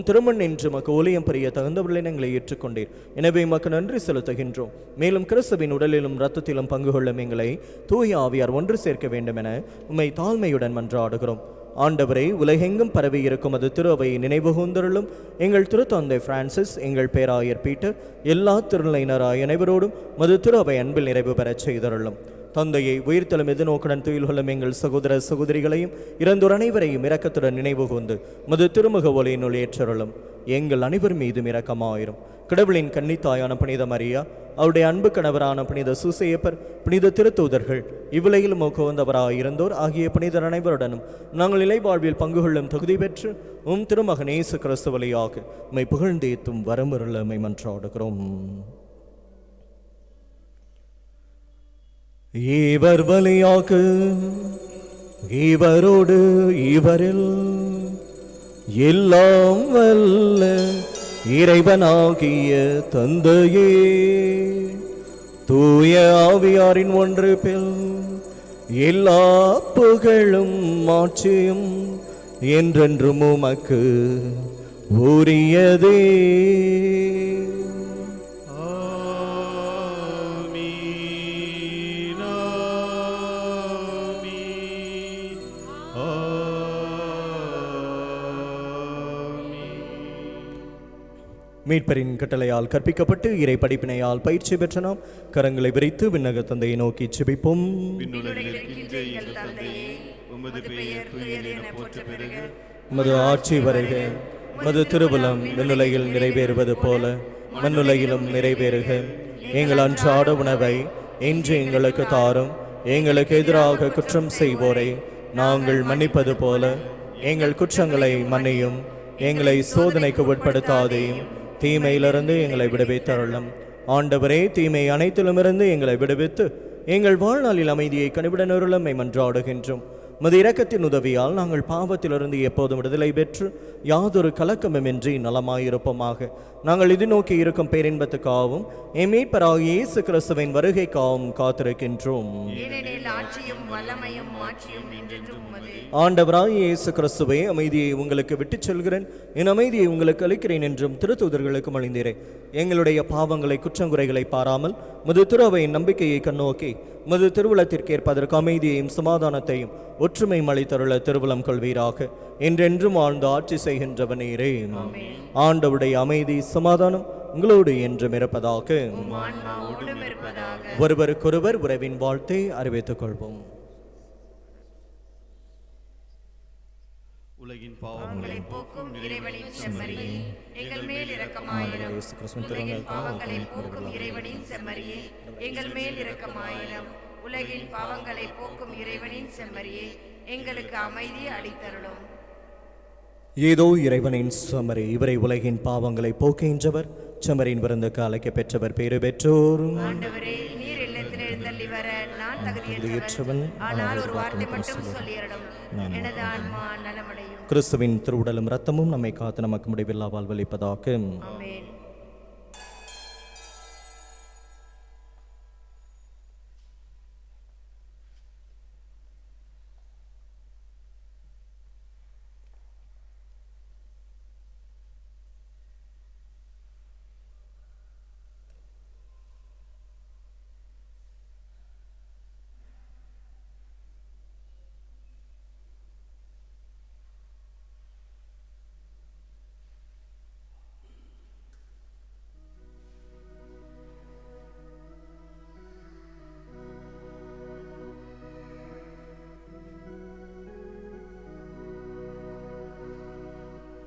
திருமண் என்று மக்கு ஊழியம் புரிய தகுந்தவர்களை எங்களை ஏற்றுக்கொண்டீர். எனவே மக்கு நன்றி செலுத்துகின்றோம். மேலும் கிறிஸ்துவின் உடலிலும் இரத்தத்திலும் பங்கு கொள்ளும் எங்களை தூய ஆவியார் ஒன்று சேர்க்க வேண்டும் என உம்மை தாழ்மையுடன் மன்றாடுகிறோம். ஆண்டவரே, உலகெங்கும் பரவி இருக்கும் அது திரு அவையை நினைவு கூர்ந்தருளும். எங்கள் திருத்தந்தை பிரான்சிஸ், எங்கள் பேராயர் பீட்டர், எல்லா திருநிலையினராய் அனைவரோடும் மது திரு அவை அன்பில் நிறைவு பெறச் செய்தருளும். தந்தையை உயிர்த்தலும் எதிர்நோக்குடன் துயில் கொள்ளும் எங்கள் சகோதர சகோதரிகளையும் இறந்தோர் அனைவரையும் இரக்கத்துடன் நினைவு கூர்ந்து மது திருமுக ஒளியினுள் ஏற்றருளும். எங்கள் அனைவர் மீதும் இரக்கமாயிரும். கடவுளின் கன்னித்தாயான புனித மரியா, அவருடைய அன்பு கணவரான புனித சூசையப்பர், புனித திருத்தூதர்கள், இவ்வுலகில் மோக்குவந்தவராய் இருந்தோர் ஆகிய புனிதர் அனைவருடனும் நாங்கள் நிலை வாழ்வில் பங்கு கொள்ளும் தகுதி பெற்று திருமகன் இயேசு கிறிஸ்து வழியாக உம்மை புகழ்ந்தேத்தும் வரமுருள உம்மை மன்றாடுகிறோம். இவர் வழியாக இவரோடு இவரில் எல்லாம் வல்ல இறைவனாகிய தந்தையே, தூய ஆவியாரின் ஒன்றிப்பில் எல்லா புகழும் மாட்சியும் என்றென்றும் உமக்கு உரியதே. மீட்பரின் கட்டளையால் கற்பிக்கப்பட்டு இறை படிப்பினையால் பயிற்சி பெற்ற நாம் கரங்களை விரித்து விண்ணக தந்தையை நோக்கி செபிப்போம். உமது ஆட்சி வருக, உமது திருவுளம் விண்ணுலகில் நிறைவேறுவது போல மண்ணுலகிலும் நிறைவேறுக. எங்கள் அன்றாட உணவை இன்று எங்களுக்கு தாரும். எங்களுக்கு எதிராக குற்றம் செய்வோரை நாங்கள் மன்னிப்பது போல எங்கள் குற்றங்களை மன்னியும். எங்களை சோதனைக்கு உட்படுத்தாதேயும் தீமையிலிருந்து எங்களை விடுவித்தருளும். ஆண்டவரே, தீமை அனைத்திலுமிருந்து எங்களை விடுவித்து எங்கள் வாழ்நாளில் அமைதியை கனிவுடனருளமை மன்றாடுகின்றோம். உமது இரக்கத்தின் உதவியால் நாங்கள் பாவத்திலிருந்து எப்போதும் விடுதலை பெற்று யாதொரு கலக்கமுமின்றி நலமாயிருப்போமாக. நாங்கள் இது நோக்கி இருக்கும் பேரின்பத்துக்காகவும் எம் மீட்பராகிய இயேசு கிறிஸ்துவின் வருகைக்காகவும் காத்திருக்கின்றோம். ஏனெனில் ஆட்சியும் வல்லமையும் மாட்சியும் என்றென்றும் உமதே. ஆண்டவராகிய இயேசு கிறிஸ்துவே, அமைதியை உங்களுக்கு விட்டுச் செல்கிறேன், என் அமைதியை உங்களுக்கு அளிக்கிறேன் என்றும் திருத்தூதர்களுக்கு அளிந்தீரேன். எங்களுடைய பாவங்களை குற்றங்குறைகளை பாராமல் முது திருவையின் நம்பிக்கையை கண்ணோக்கி முது திருவுளத்திற்கேற்பதற்கு அமைதியையும் சமாதானத்தையும் ஒற்றுமை அளித்தருள திருவுளம் கொள்வீராக. என்றென்றும் ஆழ்ந்து ஆட்சி செய்கின்றவ நீரே. ஆண்டவருடைய அமைதி சமாதானம் உங்களோடு என்றும் இருப்பதாக. ஒருவருக்கொருவர் உறவின் வாழ்த்தை அறிவித்துக் கொள்வோம். உலகின் பாவங்களை போக்கும் இறைவனின் செம்மறியே, எங்கள் மேல் இரக்கமாயிரம். உலகின் பாவங்களை போக்கும் இறைவனின் செம்மறியே, எங்கள் மேல் இரக்கமாயிரம். உலகின் பாவங்களை போக்கும் இறைவனின் செம்மறியே, எங்களுக்கு அமைதி அளித்தருளும். ஏதோ இறைவனின் செம்மறி, இவரை உலகின் பாவங்களை போக்குகின்றவர். செம்மறியின் விருந்துக்கு அழைக்க பெற்றவர் பேறு பெற்றோர். ஆண்டவரே, நீர் இல்லத்தில் எழுந்தள்ளி வர நான் தகுதியற்றவன். ஆனால் ஒரு வார்த்தை மட்டும் சொல்லியருளும், எனது ஆன்மா நலமடையும். கிறிஸ்துவின் திருவுடலும் இரத்தமும் நம்மை காத்து நமக்கு முடிவில்லா வாழ்வளிப்பதாக. ஆமென்.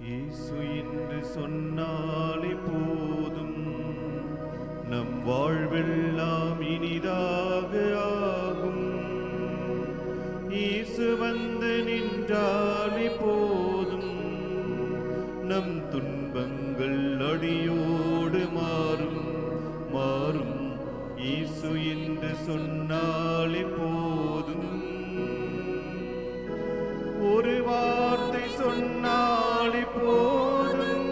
இயேசு என்று சொன்னாலே போதும், நம் வாழ்வெல்லாம் இனிதாக ஆகும். இயேசு வந்து நின்றாலே போதும், நம் துன்பங்கள் அடியோடு மாறும் மாறும். இயேசு என்று சொன்னாலே போதும், ஒரு வார்த்தை சொன்னாலே போதும்,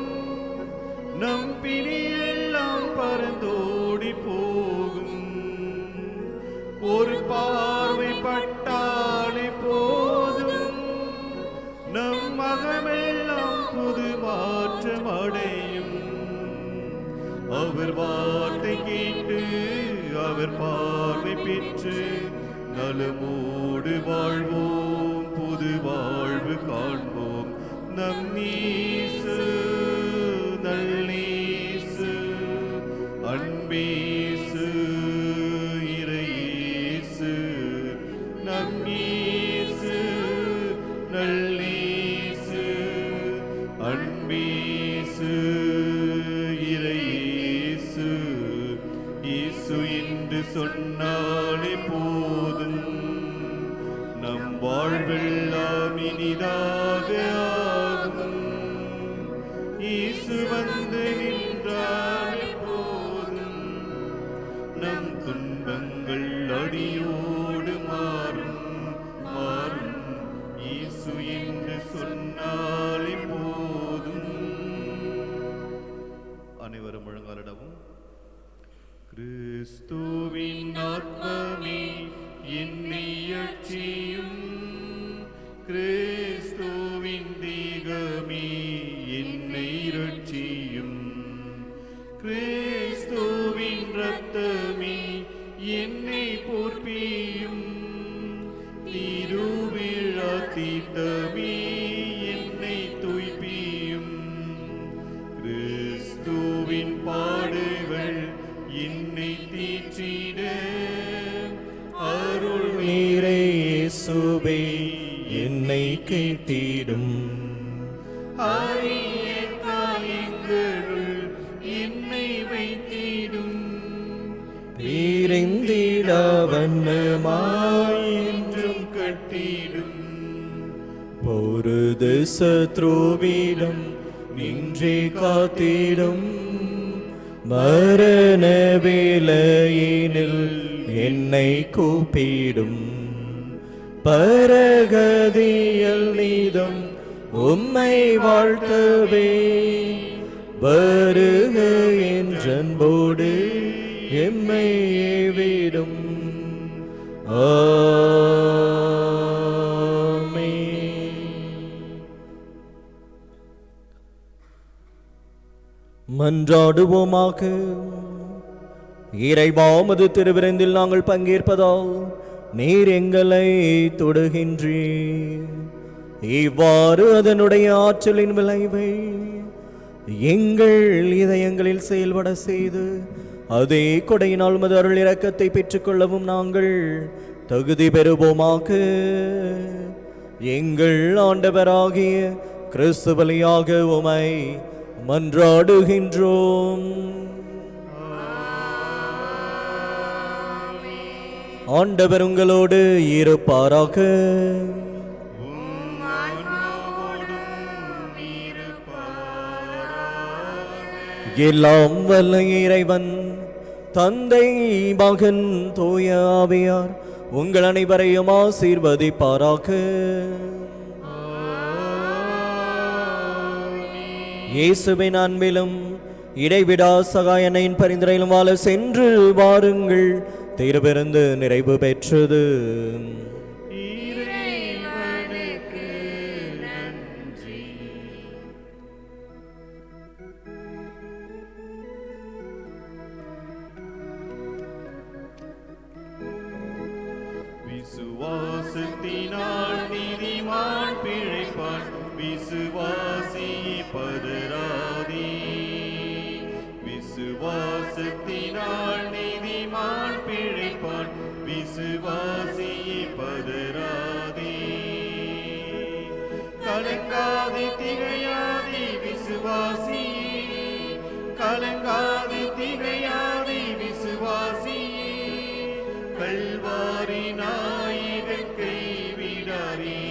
நம் பிணியெல்லாம் பறந்தோடி போகும். ஒரு பார்வை பட்டாலே போதும், நம் மகமெல்லாம் புது மாற்றம் அடையும். அவர் வார்த்தை கேட்டு அவர் பார்வை பெற்று நலமோடு வாழ்வோம், புது வாழ்வு காண்போம். நம் இயேசு நல்லேசு, அன்பேசு இறையேசு. நம் இயேசு நல்லேசு, அன்பேசு இறையேசு. இயேசு என்று சொன்னாலே போதும், நம் வாழ்வெல்லாம் இனிதாக ஆகும். இயேசு வந்து நின்றாலே போதும், நம் துன்பங்கள் அடியோடு மாறும் மாறும். இயேசு என்று சொன்னாலே போதும். அனைவரும் முழங்காலிடவும். கிறிஸ்துவின் ஆத்மமே என்னை அச்சியும், கிறிஸ்துவின் தேகமே என்னை ரட்சியும். கிறிஸ்துவின் இரத்தமே என்னை போர்ப்பியும், திருவிழா தீர்த்தமே என்னை தூய்ப்பியும். கிறிஸ்துவின் பாடுகள் என்னை தீற்றிட அருள் நீரே இயேசுவே என்னை கேட்டிடும். அரிய காயங்களுள் என்னை வைத்திடும். பிரிந்திட வண்ணமாய் என்றும் கட்டிடும். பொருது சத்ருவிடம் நின்றே காத்திடும் மரண வேளையினில் என்னை கூப்பிடும் பரகதியல் நீதம் உம்மை வாழ்த்தவே வருக என்றன்போடு எம்மை ஏவிடும். மன்றாடுவோமாக. இறைவா, உமது திருவிருந்தில் நாங்கள் பங்கேற்பதால் நீர் எங்களை தொடுகின்றீர். இவ்வாறு அதனுடைய ஆற்றலின் விளைவை எங்கள் இதயங்களில் செயல்பட செய்து அதே கொடையினால் உமது அருள் இரக்கத்தை பெற்றுக்கொள்ளவும் நாங்கள் தகுதி பெறுவோமாக. எங்கள் ஆண்டவராகிய கிறிஸ்து வழியாக உமை மன்றாடுகின்றோம். ஆண்டவர் உங்களோடு இருப்பாராக. எல்லாம் வல்ல இறைவன் தந்தை, மகன், தூய ஆவியார் உங்கள் அனைவரையும் ஆசீர்வதிப்பாராக. இயேசுவின் அன்பிலும் இடைவிடா சகாயனையின் பரிந்துரையிலும் வாழ சென்று வாருங்கள். திருவிருந்து நிறைவு பெற்றது. விசுவாசத்தினால் நீதிமான் பிழைப்பான், விசுவாசி பதராதே. விசுவாசத்தினால் நீதிமான் பிழைப்பான், விசுவாசி பதராதே. கலங்காதே திகையாதே விசுவாசி, கலங்காதே திகையாதே விசுவாசி. கல்வாரி நாயகன் கைவிடாரே,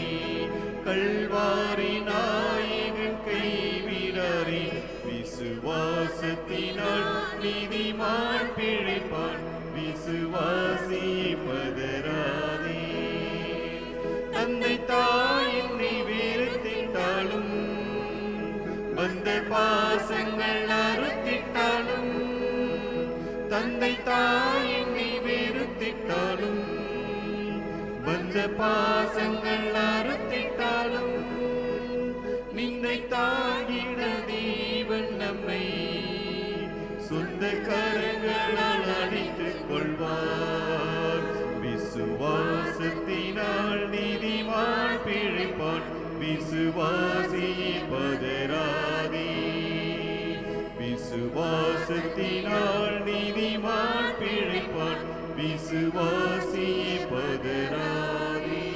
கல்வாரி நாயகன் கைவிடாரே. விசுவாசத்தினால் நீதிமான் பிழைப்பான், விசுவாசி பதராதே. தந்தை தாய் என்னை வெறுத்திட்டாலும், வந்த பாசங்கள் அறுத்திட்டாலும், தந்தை தாய் என்னை வெறுத்திட்டாலும், வந்த பாசங்கள் அறுத்திட்டாலும், நின்னை தாங்கிட தேவன் நம்மை சொந்த கரங்களால் அணைத்துக் கொள்வார். விசுவாசத்தினால் நீதிமான் பிழைப்பான், விசுவாசி பதராதே. விசுவாசத்தினால் நீதிமான் பிழைப்பான், விசுவாசி பதராதே.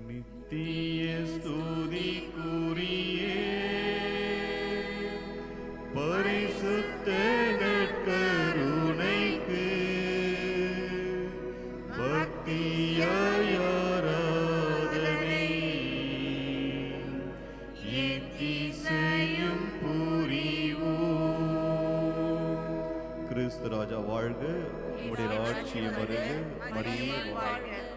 நித்திய ஸ்துதிக்குரிய பரிசுத்த நற்கருணைக்கு பக்தியாய் ஆராதனை இசையும் புரிவோம். கிறிஸ்து ராஜா வாழ்க, உம்முடைய ஆட்சியை வருக, மரியே வாழ்க.